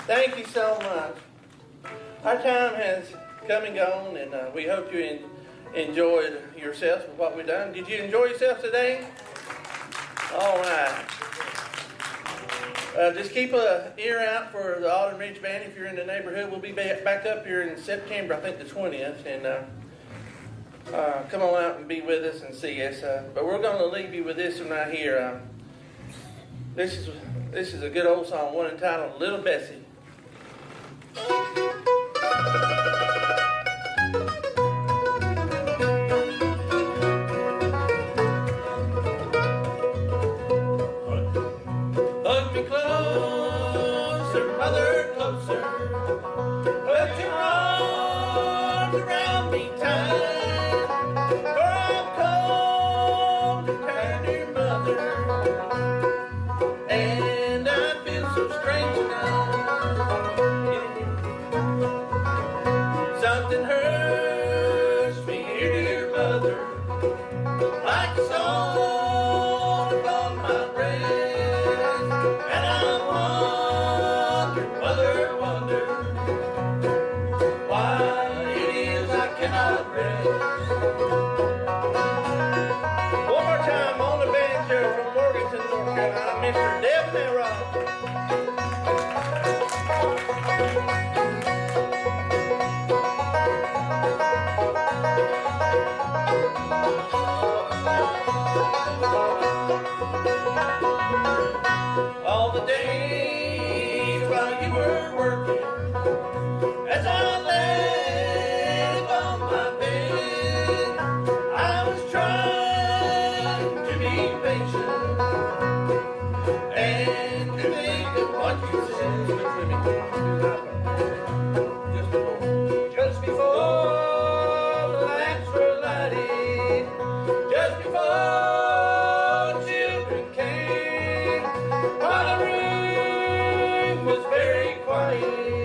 S7: Thank you so much. Our time has come and gone, and we hope you enjoyed yourselves with what we've done. Did you enjoy yourself today? All right. Just keep an ear out for the Autumn Ridge Band if you're in the neighborhood. We'll be back up here in September, I think the 20th, and come on out and be with us and see us. But we're going to leave you with this one right here. This is a good old song, one entitled Little Bessie. Hug me closer, mother, closer. Put your arms around me tight. For I'm cold and tender, mother. And I feel so strange tonight. Something hurts me here, dear mother, like a stone upon my breast. And I wonder why it is I cannot rest. One more time on the banjo from Morganton, North Carolina, Mr. Devin Elrod. All the days while you were working, as I lay on my bed, I was trying to be patient and to think of what you said. Just before the lamps were lighted, just before children came, while the room was very quiet.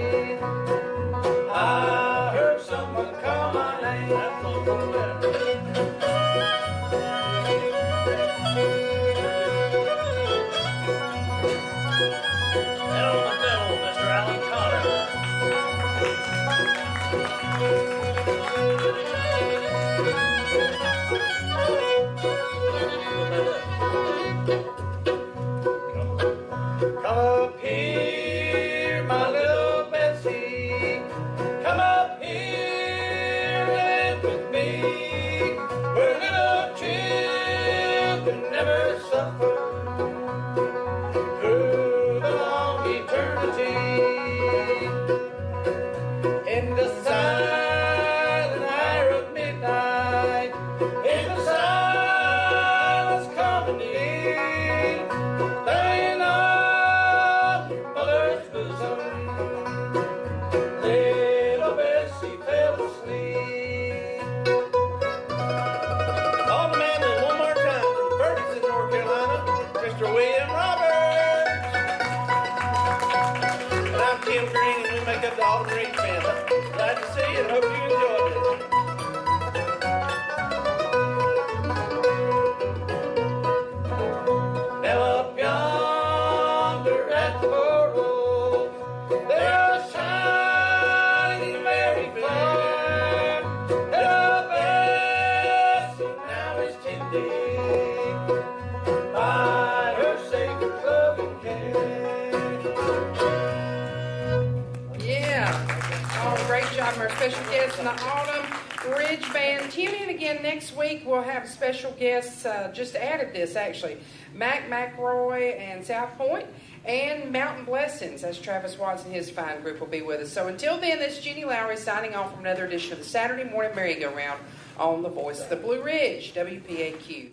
S7: to make up the Autumn Ridge Band. Glad to see you and hope you enjoyed it. Now up yonder at the portal, there's a shining Mary flare, and a blessing now is tending by her Savior's loving care.
S2: Yeah. Oh, great job. Our special guest in the Autumn Ridge Band. Tune in again next week. We'll have special guests. Just added this, actually. Mac McRoy and South Point, and Mountain Blessings, as Travis Watts and his fine group will be with us. So until then, this is Jenny Lowry signing off from another edition of the Saturday Morning Merry-Go-Round on the Voice of the Blue Ridge, WPAQ.